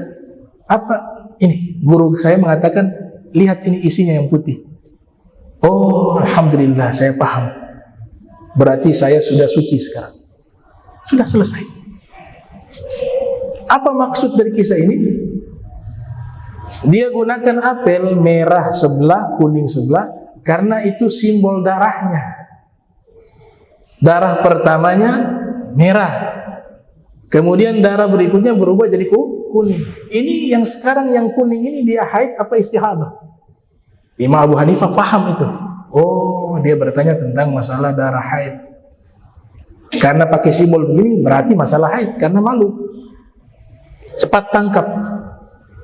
apa ini? Guru saya mengatakan, lihat ini isinya yang putih. Oh, alhamdulillah, saya paham. Berarti saya sudah suci sekarang. Sudah selesai. Apa maksud dari kisah ini? Dia gunakan apel merah sebelah, kuning sebelah, karena itu simbol darahnya. Darah pertamanya merah, kemudian darah berikutnya berubah jadi kuning. Ini yang sekarang yang kuning ini dia haid apa istihadah? Imam Abu Hanifah paham itu. Oh, dia bertanya tentang masalah darah haid. Karena pakai simbol begini berarti masalah haid, karena malu. Cepat tangkap.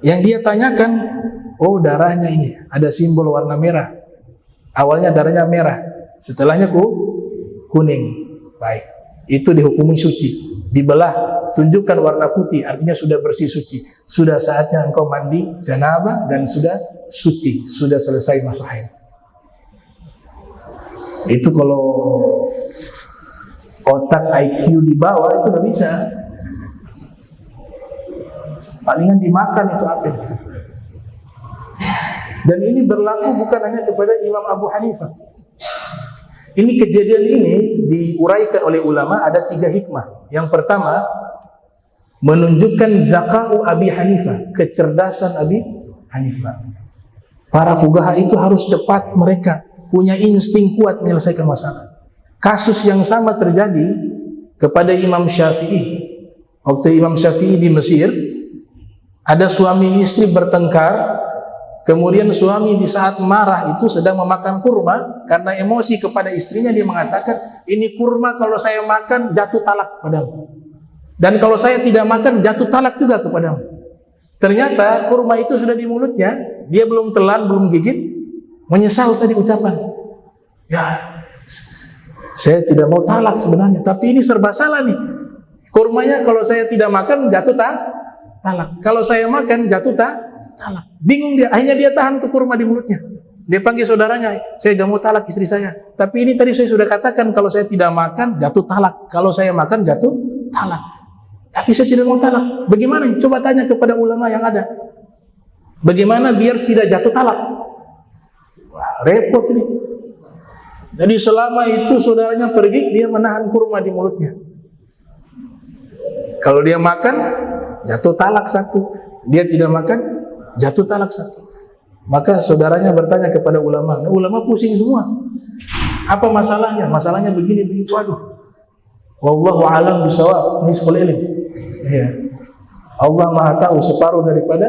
Yang dia tanyakan, oh darahnya ini ada simbol warna merah. Awalnya darahnya merah, setelahnya kuning. Baik, itu dihukumi suci. Dibelah, tunjukkan warna putih, artinya sudah bersih suci. Sudah saatnya engkau mandi janabah dan sudah suci, sudah selesai masa haid. Itu kalau otak IQ di bawah itu nggak bisa. Palingan dimakan itu apel. Dan ini berlaku bukan hanya kepada Imam Abu Hanifah. Ini kejadian ini diuraikan oleh ulama ada 3 hikmah. Yang pertama, menunjukkan zaka'u Abi Hanifah, kecerdasan Abi Hanifah. Para fuqaha itu harus cepat, mereka punya insting kuat menyelesaikan masalah. Kasus yang sama terjadi kepada Imam Syafi'i. Waktu Imam Syafi'i di Mesir, ada suami istri bertengkar. Kemudian suami di saat marah itu sedang memakan kurma, karena emosi kepada istrinya dia mengatakan, ini kurma kalau saya makan jatuh talak padamu, dan kalau saya tidak makan jatuh talak juga kepadamu. Ternyata kurma itu sudah di mulutnya, dia belum telan, belum gigit, menyesal tadi ucapan, ya saya tidak mau talak sebenarnya, tapi ini serba salah nih. Kurmanya kalau saya tidak makan jatuh talak, kalau saya makan jatuh talak. Bingung dia, akhirnya dia tahan tuh kurma di mulutnya. Dia panggil saudaranya, saya gak mau talak istri saya, tapi ini tadi saya sudah katakan kalau saya tidak makan jatuh talak, kalau saya makan jatuh talak, tapi saya tidak mau talak. Bagaimana? Coba tanya kepada ulama yang ada, bagaimana biar tidak jatuh talak. Wah, repot ini. Jadi selama itu saudaranya pergi, dia menahan kurma di mulutnya. Kalau dia makan jatuh talak 1, dia tidak makan jatuh talak 1. Maka saudaranya bertanya kepada ulama. Nah, ulama pusing semua. Apa masalahnya? Masalahnya begini begitu. Aduh. Wallahu a'lam bishawab. Nisful ilm. Ya. Allah Maha tahu separuh daripada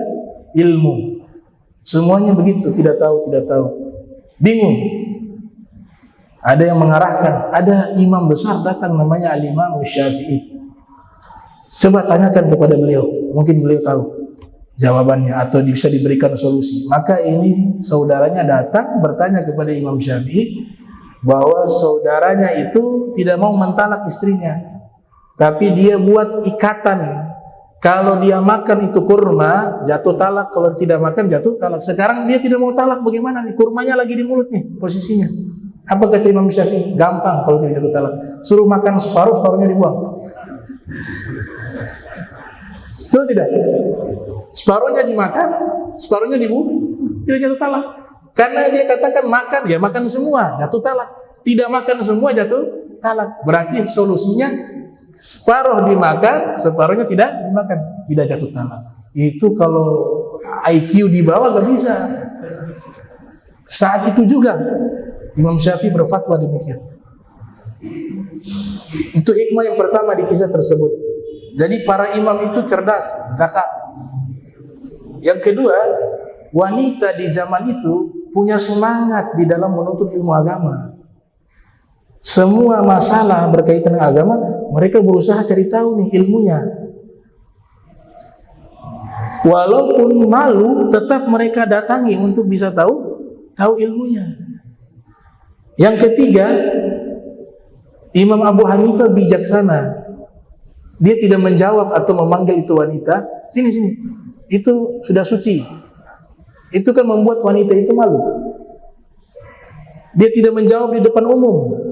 ilmu. Semuanya begitu, tidak tahu. Bingung. Ada yang mengarahkan. Ada imam besar datang namanya Al-Imam Syafi'i. Coba tanyakan kepada beliau. Mungkin beliau tahu jawabannya atau bisa diberikan solusi. Maka ini saudaranya datang bertanya kepada Imam Syafi'i bahwa saudaranya itu tidak mau mentalak istrinya, tapi dia buat ikatan, kalau dia makan itu kurma jatuh talak, kalau tidak makan jatuh talak. Sekarang dia tidak mau talak, bagaimana nih? Kurmanya lagi di mulut nih posisinya. Apa kata Imam Syafi'i? Gampang kalau tidak jatuh talak, suruh makan separuh, separuhnya dibuang. Betul tidak? Separuhnya dimakan, separuhnya dibuang, tidak jatuh talak. Karena dia katakan makan, ya makan semua, jatuh talak. Tidak makan semua, jatuh talak. Berarti solusinya separuh dimakan, separuhnya tidak dimakan, tidak jatuh talak. Itu kalau IQ di bawah gak bisa. Saat itu juga Imam Syafi'i berfatwa demikian. Itu hikmah yang pertama di kisah tersebut. Jadi para imam itu cerdas, zakat. Yang kedua, wanita di zaman itu punya semangat di dalam menuntut ilmu agama. Semua masalah berkaitan dengan agama, mereka berusaha cari tahu nih ilmunya. Walaupun malu, tetap mereka datangi untuk bisa tahu ilmunya. Yang ketiga, Imam Abu Hanifah bijaksana. Dia tidak menjawab atau memanggil itu wanita, sini. Itu sudah suci. Itu kan membuat wanita itu malu. Dia tidak menjawab di depan umum.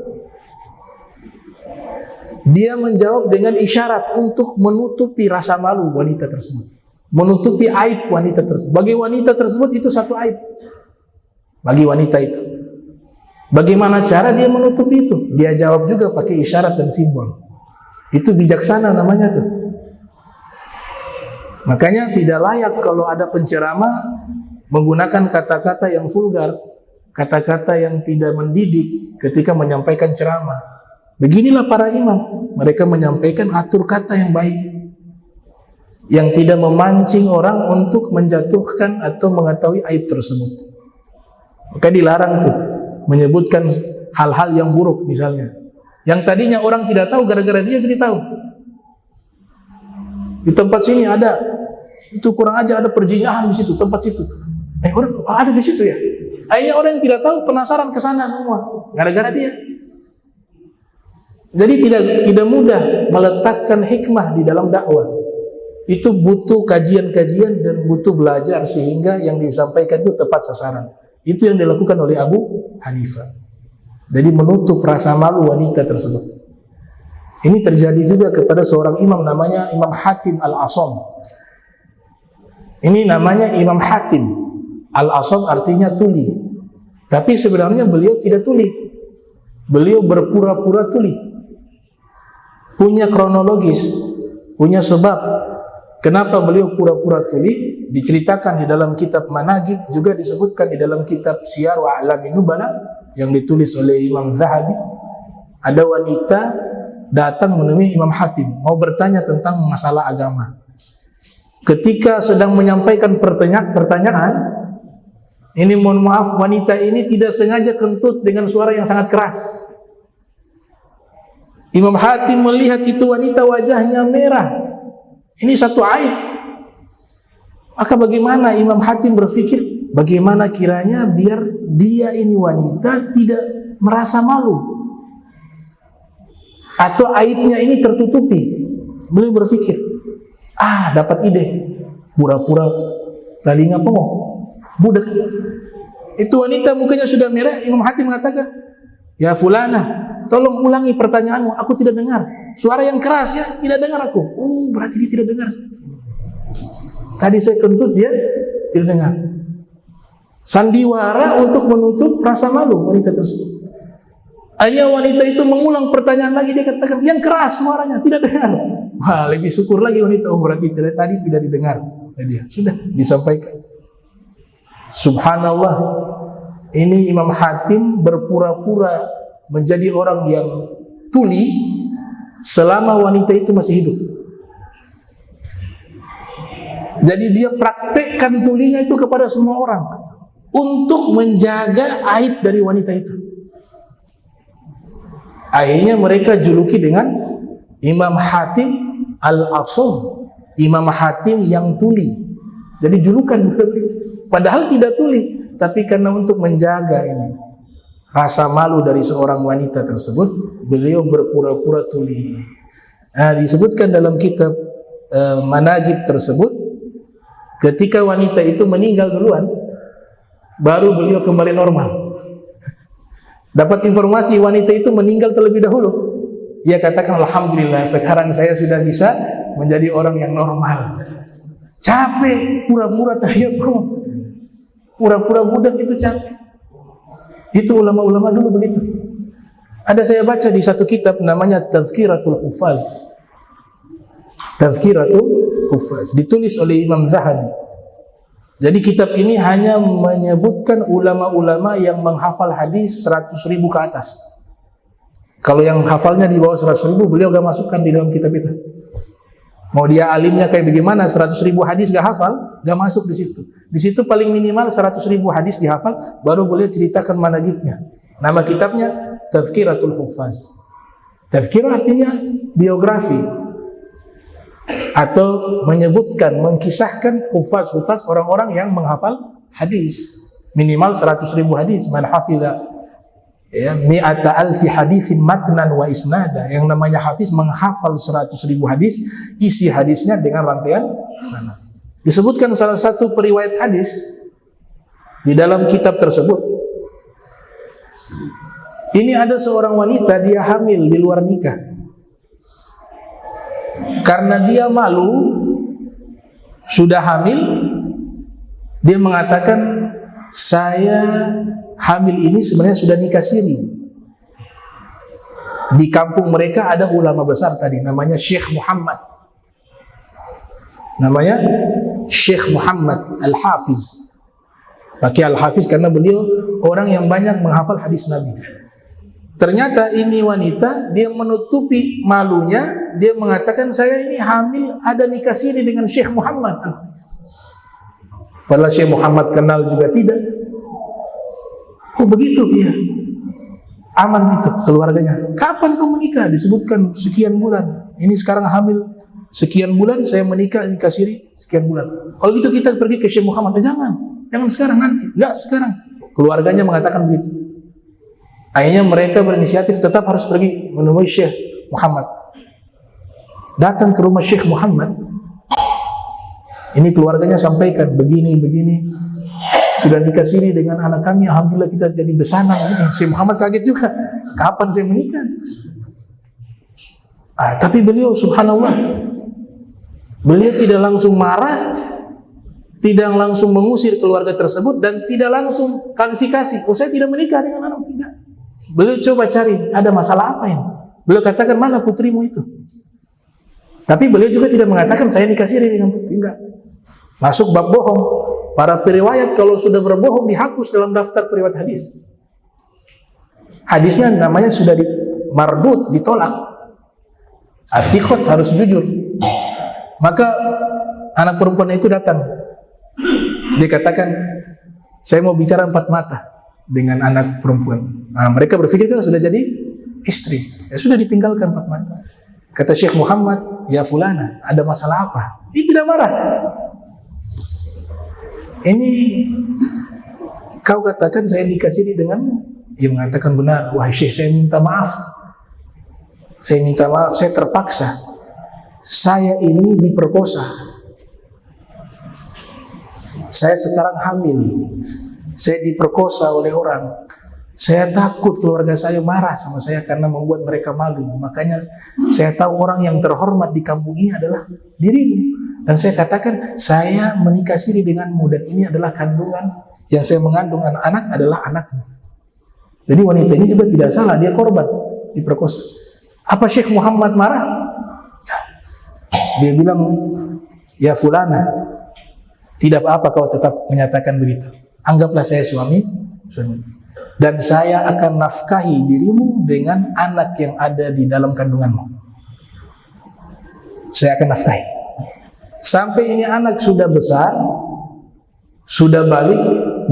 Dia menjawab dengan isyarat untuk menutupi rasa malu wanita tersebut, menutupi aib wanita tersebut. Bagi wanita tersebut itu satu aib. Bagi wanita itu, bagaimana cara dia menutupi itu? Dia jawab juga pakai isyarat dan simbol. Itu bijaksana namanya tuh. Makanya tidak layak kalau ada penceramah menggunakan kata-kata yang vulgar, kata-kata yang tidak mendidik ketika menyampaikan ceramah. Beginilah para imam, mereka menyampaikan atur kata yang baik, yang tidak memancing orang untuk menjatuhkan atau mengetahui aib tersebut. Maka dilarang tuh menyebutkan hal-hal yang buruk misalnya, yang tadinya orang tidak tahu, gara-gara dia jadi tahu. Di tempat sini ada, itu kurang ajar, ada perjinahan di situ, tempat situ. Orang ada di situ ya. Akhirnya orang yang tidak tahu penasaran ke sana semua, gara-gara dia. Jadi tidak mudah meletakkan hikmah di dalam dakwah. Itu butuh kajian-kajian dan butuh belajar sehingga yang disampaikan itu tepat sasaran. Itu yang dilakukan oleh Abu Hanifah. Jadi menutup rasa malu wanita tersebut. Ini terjadi juga kepada seorang imam namanya Imam Hatim Al-Asam. Ini namanya Imam Hatim Al-Asam, artinya tuli. Tapi sebenarnya beliau tidak tuli. Beliau berpura-pura tuli. Punya kronologis, punya sebab kenapa beliau pura-pura tuli, diceritakan di dalam kitab Manaqib, juga disebutkan di dalam kitab Siyar wa A'lamin Nubala yang ditulis oleh Imam Zahabi. Ada wanita datang menemui Imam Hatim, mau bertanya tentang masalah agama. Ketika sedang menyampaikan pertanyaan, ini mohon maaf, wanita ini tidak sengaja kentut dengan suara yang sangat keras. Imam Hatim melihat itu wanita wajahnya merah. Ini satu aib. Maka bagaimana Imam Hatim berpikir, bagaimana kiranya biar dia ini wanita tidak merasa malu, atau aibnya ini tertutupi. Beliau berpikir, dapat ide, pura-pura telinga pengok, budak. Itu wanita mukanya sudah merah. Imam Hatim mengatakan, ya fulana, tolong ulangi pertanyaanmu, aku tidak dengar. Suara yang keras ya, tidak dengar aku. Oh, berarti dia tidak dengar. Tadi saya kentut, dia tidak dengar. Sandiwara untuk menutup rasa malu wanita tersebut. Hanya wanita itu mengulang pertanyaan lagi, dia katakan yang keras suaranya, tidak dengar. Wah, lebih syukur lagi wanita. Oh, berarti tadi tidak didengar. Dia sudah disampaikan. Subhanallah. Ini Imam Hatim berpura-pura menjadi orang yang tuli selama wanita itu masih hidup. Jadi dia praktekkan tulinya itu kepada semua orang untuk menjaga aib dari wanita itu. Akhirnya mereka juluki dengan Imam Hatim Al-Asam, Imam Hatim yang tuli. Jadi julukan, padahal tidak tuli, tapi karena untuk menjaga ini rasa malu dari seorang wanita tersebut, beliau berpura-pura tuli. Nah, disebutkan dalam kitab Manaqib tersebut, ketika wanita itu meninggal duluan, baru beliau kembali normal. Dapat informasi wanita itu meninggal terlebih dahulu, ia katakan alhamdulillah, sekarang saya sudah bisa menjadi orang yang normal. Capek pura-pura tayammum, pura-pura budak itu capek. Itu ulama-ulama dulu begitu. Ada saya baca di satu kitab namanya Tazkiratul Huffaz. Tazkiratul Huffaz ditulis oleh Imam Zahabi. Jadi kitab ini hanya menyebutkan ulama-ulama yang menghafal hadis 100.000 ke atas. Kalau yang hafalnya di bawah 100.000, beliau gak masukkan di dalam kitab itu. Mau dia alimnya kayak bagaimana, 100.000 hadis gak hafal, gak masuk di situ. Di situ paling minimal 100.000 hadis dihafal, baru boleh ceritakan manhajnya. Nama kitabnya Tazkiratul Huffaz. Tazkirah artinya biografi atau menyebutkan, mengkisahkan hufaz orang-orang yang menghafal hadis. Minimal 100.000 hadis. Man hafidha mi'ata alfi hadithin matnan wa isnada. Yang namanya hafiz menghafal 100.000 hadis, isi hadisnya dengan rantaian sanad. Disebutkan salah satu periwayat hadis di dalam kitab tersebut. Ini ada seorang wanita, dia hamil di luar nikah. Karena dia malu, sudah hamil, dia mengatakan, saya hamil ini sebenarnya sudah nikah siri. Di kampung mereka ada ulama besar tadi, namanya Syekh Muhammad. Namanya Syekh Muhammad Al-Hafiz. Pakai Al-Hafiz karena beliau orang yang banyak menghafal hadis Nabi. Ternyata ini wanita, dia menutupi malunya, dia mengatakan, saya ini hamil, ada nikah siri dengan Syekh Muhammad. Padahal Syekh Muhammad kenal juga tidak. Oh begitu, iya. Aman itu keluarganya. Kapan kamu menikah? Disebutkan sekian bulan. Ini sekarang hamil sekian bulan, saya menikah, nikah siri sekian bulan. Kalau gitu kita pergi ke Syekh Muhammad. Jangan sekarang, nanti. Enggak sekarang. Keluarganya mengatakan begitu. Akhirnya mereka berinisiatif tetap harus pergi menemui Syekh Muhammad. Datang ke rumah Syekh Muhammad. Ini keluarganya sampaikan begini. Sudah nikah siri dengan anak kami, alhamdulillah kita jadi besanan. Syekh Muhammad kaget juga. Kapan saya menikah? Tapi beliau subhanallah, beliau tidak langsung marah, tidak langsung mengusir keluarga tersebut, dan tidak langsung klarifikasi. Oh saya tidak menikah dengan anak, tidak. Beliau coba cari, ada masalah apa ini? Beliau katakan, mana putrimu itu? Tapi beliau juga tidak mengatakan, saya nikah siri dengan putri. Enggak. Masuk bab bohong. Para periwayat kalau sudah berbohong dihapus dalam daftar periwayat hadis. Hadisnya namanya sudah mardud, ditolak. As-siqat harus jujur. Maka anak perempuan itu datang. Dia katakan, saya mau bicara 4 mata dengan anak perempuan. Mereka berpikir kan sudah jadi istri. Ya sudah ditinggalkan 4 mata. Kata Syekh Muhammad, ya fulana, ada masalah apa? Dia tidak marah. Ini kau katakan saya nikah siri dengan, dia mengatakan benar. Wahai Syekh, saya minta maaf. Saya minta maaf, saya terpaksa. Saya ini diperkosa. Saya sekarang hamil. Saya diperkosa oleh orang. Saya takut keluarga saya marah sama saya karena membuat mereka malu. Makanya saya tahu orang yang terhormat di kampung ini adalah dirimu. Dan saya katakan, saya menikah siri denganmu, dan ini adalah kandungan yang saya mengandung anak adalah anakmu. Jadi wanita ini juga tidak salah, dia korban diperkosa. Apa Syekh Muhammad marah? Dia bilang, ya fulana, tidak apa-apa kau tetap menyatakan begitu. Anggaplah saya suami. Dan saya akan nafkahi dirimu dengan anak yang ada di dalam kandunganmu. Saya akan nafkahi. Sampai ini anak sudah besar, sudah balik,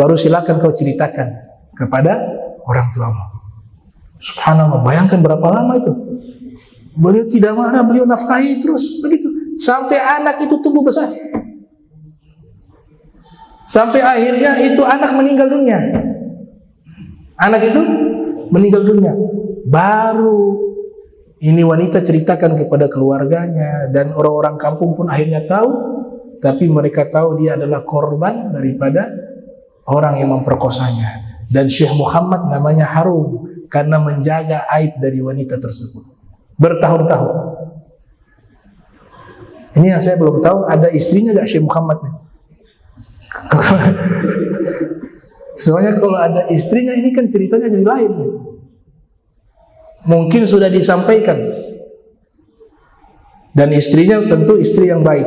baru silakan kau ceritakan kepada orang tuamu. Subhanallah, bayangkan berapa lama itu. Beliau tidak marah, beliau nafkahi terus begitu. Sampai anak itu tumbuh besar. Sampai akhirnya itu anak meninggal dunia. Anak itu meninggal dunia. Baru ini wanita ceritakan kepada keluarganya, dan orang-orang kampung pun akhirnya tahu. Tapi mereka tahu dia adalah korban daripada orang yang memperkosanya. Dan Syekh Muhammad namanya harum karena menjaga aib dari wanita tersebut bertahun-tahun. Ini yang saya belum tahu, ada istrinya gak Syekh Muhammad nih? Soalnya kalau ada istrinya ini kan ceritanya jadi lain. Mungkin sudah disampaikan. Dan istrinya tentu istri yang baik.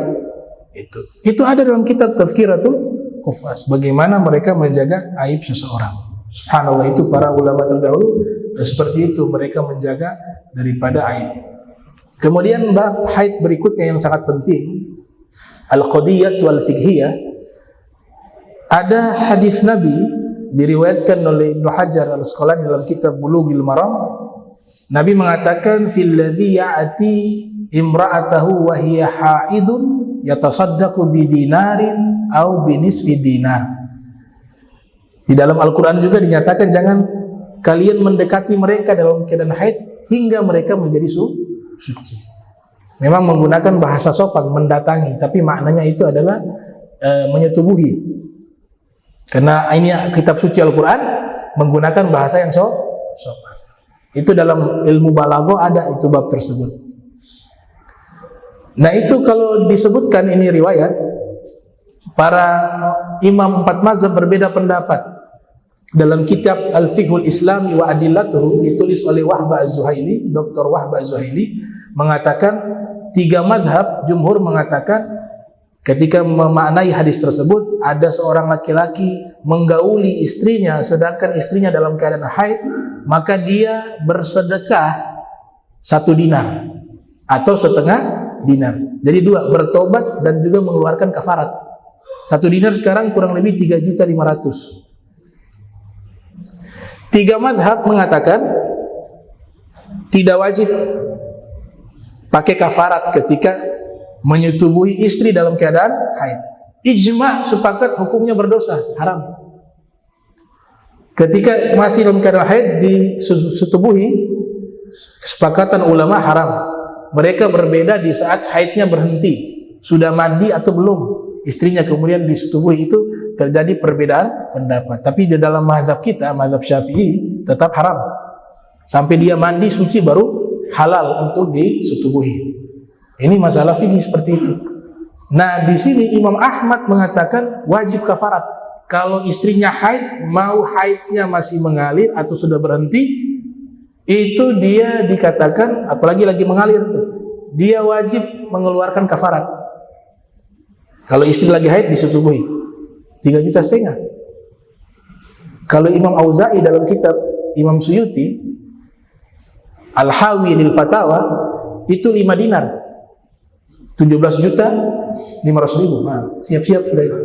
Itu ada dalam kitab Tazkiratul Qufas. Bagaimana mereka menjaga aib seseorang. Subhanallah, itu para ulama terdahulu seperti itu, mereka menjaga daripada aib. Kemudian bab haid berikutnya yang sangat penting, al-qadiyat wal fiqhiyah. Ada hadis Nabi diriwayatkan oleh Ibnu Hajar al-Asqalani dalam kitab Bulughul Maram. Nabi mengatakan fil ladzi ya'ti imra'atahu wa hiya haidun yatasaddaqu bi dinarin au bi nisfi dinar. Di dalam Al-Qur'an juga dinyatakan jangan kalian mendekati mereka dalam keadaan haid hingga mereka menjadi suci. Memang menggunakan bahasa sopan, mendatangi, tapi maknanya itu adalah menyetubuhi. Karena ini kitab suci Al-Qur'an menggunakan bahasa yang sopan. Itu dalam ilmu balaghah ada itu bab tersebut. Nah itu kalau disebutkan ini riwayat, para imam 4 mazhab berbeda pendapat. Dalam kitab Al-Fiqhul Islami wa Adillatuhu ditulis oleh Wahbah Az-Zuhaili, Dr. Wahbah Az-Zuhaili mengatakan 3 mazhab, jumhur mengatakan ketika memaknai hadis tersebut, ada seorang laki-laki menggauli istrinya sedangkan istrinya dalam keadaan haid, maka dia bersedekah 1 dinar atau setengah dinar. Jadi 2, bertobat dan juga mengeluarkan kafarat. 1 dinar sekarang kurang lebih 3.500.000. 3 mazhab mengatakan tidak wajib pakai kafarat ketika menyetubuhi istri dalam keadaan haid. Ijma' sepakat hukumnya berdosa, haram. Ketika masih dalam keadaan haid disetubuhi, kesepakatan ulama haram. Mereka berbeda di saat haidnya berhenti, sudah mandi atau belum istrinya kemudian disetubuhi, itu terjadi perbedaan pendapat. Tapi di dalam mazhab kita, mazhab Syafi'i, tetap haram. Sampai dia mandi suci baru halal untuk disetubuhi. Ini masalah fikih seperti itu. Nah, di sini Imam Ahmad mengatakan wajib kafarat. Kalau istrinya haid, mau haidnya masih mengalir atau sudah berhenti, itu dia dikatakan, apalagi lagi mengalir tuh, dia wajib mengeluarkan kafarat. Kalau istri lagi haid disetubuhi 3,5 juta. Kalau Imam Auza'i dalam kitab Imam Suyuti Al-Hawi lil Fatawa itu 5 dinar 17.500.000. Nah, siap-siap sudah itu.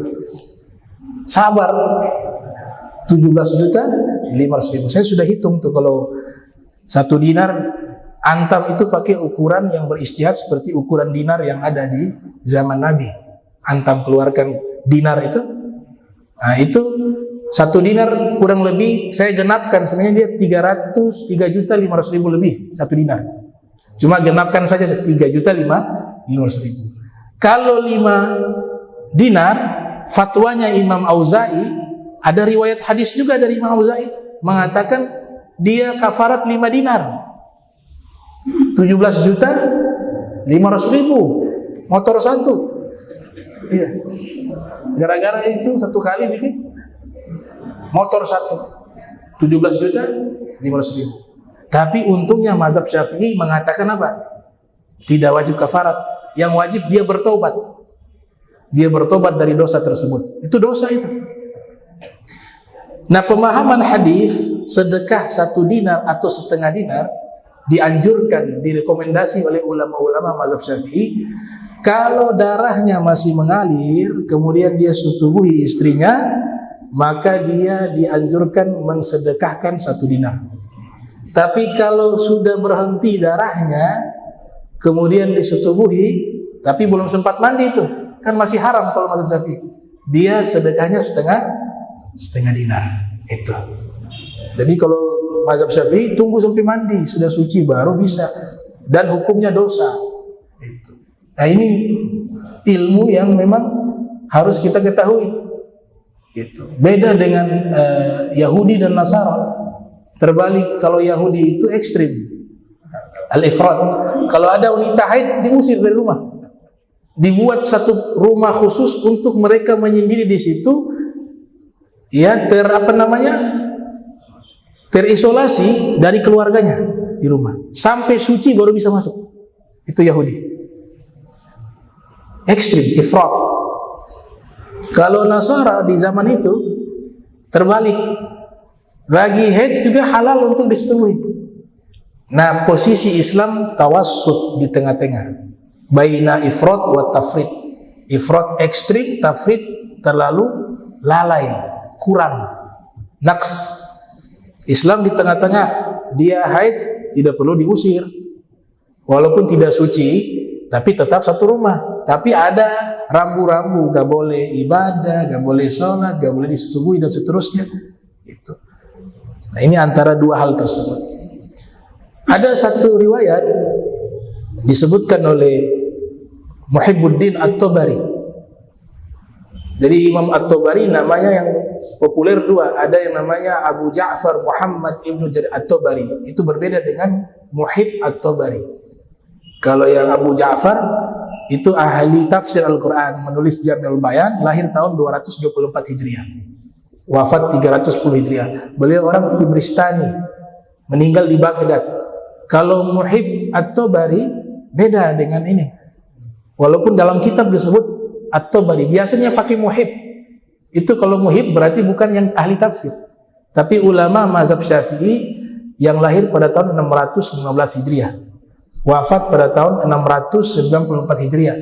Sabar. 17.500.000. Saya sudah hitung tuh, kalau 1 dinar antam itu pakai ukuran yang beristihad seperti ukuran dinar yang ada di zaman Nabi. Antam keluarkan dinar itu. Nah, itu 1 dinar kurang lebih saya genapkan, sebenarnya dia 3.500.000 lebih 1 dinar. Cuma genapkan saja 3.500.000. Kalau 5 dinar, fatwanya Imam Auza'i, ada riwayat hadis juga dari Imam Auza'i mengatakan dia kafarat 5 dinar 17.500.000, motor 1. Iya. Gara-gara itu 1 kali bikin motor 1 17.500.000. Tapi untungnya mazhab Syafi'i mengatakan apa? Tidak wajib kafarat. Yang wajib dia bertobat. Dia bertobat dari dosa tersebut. Itu dosa itu. Nah, pemahaman hadis sedekah 1 dinar atau setengah dinar dianjurkan, direkomendasi oleh ulama-ulama mazhab Syafi'i. Kalau darahnya masih mengalir, kemudian dia setubuhi istrinya, maka dia dianjurkan mensedekahkan 1 dinar. Tapi kalau sudah berhenti darahnya, kemudian disetubuhi, tapi belum sempat mandi, itu kan masih haram kalau mazhab Syafi'i. Dia sedekahnya setengah dinar. Itu. Jadi kalau mazhab Syafi'i tunggu sampai mandi, sudah suci baru bisa, dan hukumnya dosa. Itu. Nah, ini ilmu yang memang harus kita ketahui. Gitu. Beda dengan Yahudi dan Nasara. Terbalik, kalau Yahudi itu ekstrim, al-ifrat. Kalau ada wanita haid diusir dari rumah. Dibuat 1 rumah khusus untuk mereka menyendiri di situ. Ya, terisolasi dari keluarganya di rumah. Sampai suci baru bisa masuk. Itu Yahudi. Ekstrim, ifrat. Kalau Nasara di zaman itu terbalik, lagi haid juga halal untuk disetujui. Nah, posisi Islam tawassut di tengah-tengah, baina ifrat wa tafrid. Ifrat ekstrim, tafrid terlalu lalai, kurang, naqs. Islam di tengah-tengah, dia haid tidak perlu diusir, walaupun tidak suci, tapi tetap satu rumah. Tapi ada rambu-rambu, gak boleh ibadah, gak boleh sholat, gak boleh disetujui dan seterusnya. Itu. Nah, ini antara dua hal tersebut. Ada satu riwayat disebutkan oleh Muhibbuddin At-Tabari. Jadi Imam At-Tabari namanya yang populer dua, ada yang namanya Abu Ja'far Muhammad Ibnu Jarir At-Tabari. Itu berbeda dengan Muhib At-Tabari. Kalau yang Abu Ja'far itu ahli tafsir Al-Quran, menulis Jami'ul Bayan, lahir tahun 224 Hijriah, wafat 310 Hijriah. Beliau orang Tibristani, meninggal di Baghdad. Kalau Muhib At-Tabari beda dengan ini, walaupun dalam kitab disebut At-Tabari, biasanya pakai Muhib. Itu kalau Muhib berarti bukan yang ahli tafsir, tapi ulama mazhab Syafi'i yang lahir pada tahun 615 Hijriah, wafat pada tahun 694 Hijriah.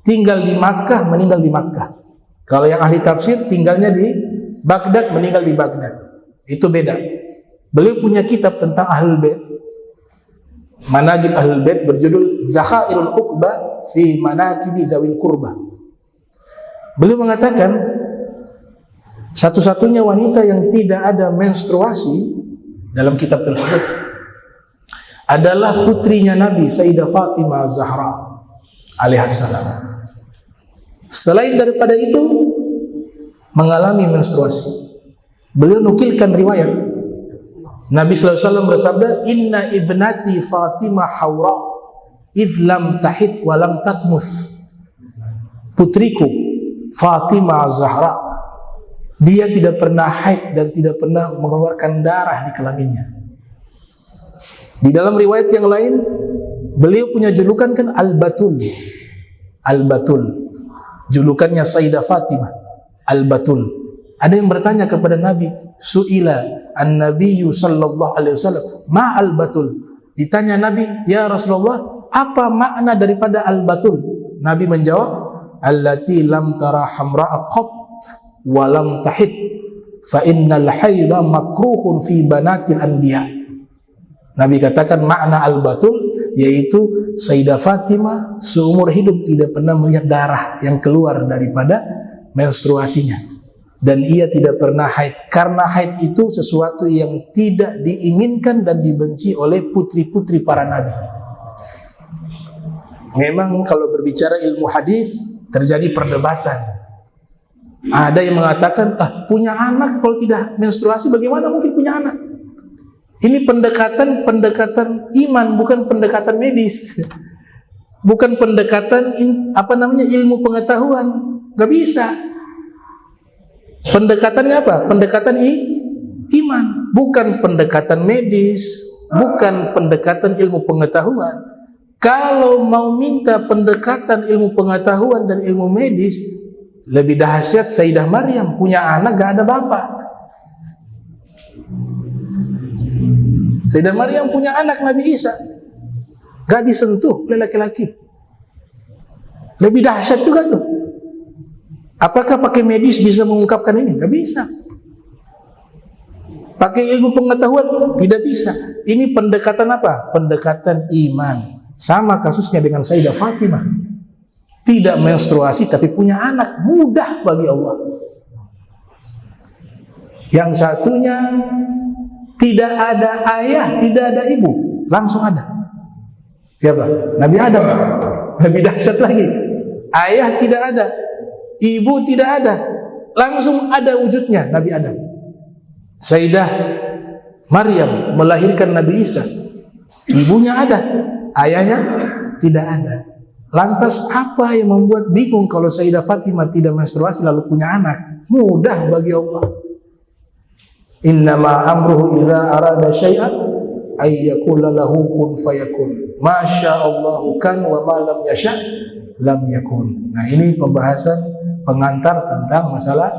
Tinggal di Makkah, meninggal di Makkah. Kalau yang ahli tafsir tinggalnya di Baghdad, meninggal di Baghdad. Itu beda. Beliau punya kitab tentang Ahlul Bait, Manaqib Ahlul Bait, berjudul Zakhairul Uqba fi Manaqibi Zawil Qurba. Beliau mengatakan satu-satunya wanita yang tidak ada menstruasi dalam kitab tersebut adalah putrinya Nabi, Sayyidah Fatimah Zahra alaihissalam. Selain daripada itu mengalami menstruasi. Beliau nukilkan riwayat Nabi sallallahu alaihi wasallam bersabda, "Inna ibnati Fatimah haura idh lam tahid wa lam tatmus." Putriku Fatimah Zahra, dia tidak pernah haid dan tidak pernah mengeluarkan darah di kelaminnya. Di dalam riwayat yang lain, beliau punya julukan kan Al-Batul. Al-Batul. Julukannya Sayyidah Fatimah, Al-Batul. Ada yang bertanya kepada Nabi, Su'ila an-Nabiyyu sallallahu alaihi wasallam, ma Al-Batul? Ditanya Nabi, ya Rasulullah, apa makna daripada Al-Batul? Nabi menjawab, allati lam tara hamra'a qat wa lam tahid fa innal haidha makruhun fi banatil anbiya. Nabi katakan makna Al-Batul yaitu Sayyidah Fatimah seumur hidup tidak pernah melihat darah yang keluar daripada menstruasinya, dan ia tidak pernah haid, karena haid itu sesuatu yang tidak diinginkan dan dibenci oleh putri-putri para nabi. Memang kalau berbicara ilmu hadis terjadi perdebatan. Ada yang mengatakan, punya anak kalau tidak menstruasi bagaimana mungkin punya anak? Ini pendekatan iman, bukan pendekatan medis, bukan pendekatan ilmu pengetahuan. Gak bisa. Pendekatannya apa? Pendekatan iman, bukan pendekatan medis, bukan pendekatan ilmu pengetahuan. Kalau mau minta pendekatan ilmu pengetahuan dan ilmu medis, lebih dahsyat Sayyidah Maryam, punya anak gak ada bapak. Sayyidah Maryam punya anak Nabi Isa, gak disentuh oleh laki-laki. Lebih dahsyat juga tuh. Apakah pakai medis bisa mengungkapkan ini? Gak bisa. Pakai ilmu pengetahuan? Tidak bisa. Ini pendekatan apa? Pendekatan iman. Sama kasusnya dengan Sayyidah Fatimah. Tidak menstruasi tapi punya anak, mudah bagi Allah. Yang satunya tidak ada ayah, tidak ada ibu, langsung ada. Siapa? Nabi Adam. Lebih dahsyat lagi. Ayah tidak ada, ibu tidak ada, langsung ada wujudnya Nabi Adam. Sayyidah Maryam melahirkan Nabi Isa, ibunya ada, ayahnya tidak ada. Lantas apa yang membuat bingung kalau Sayyidah Fatimah tidak menstruasi lalu punya anak? Mudah bagi Allah. Innama amruhu idza arada syai'an ay yaqula lahu kun fayakun. Masyaallahu kan wa ma lam yasha lam yakun. Nah, ini pembahasan pengantar tentang masalah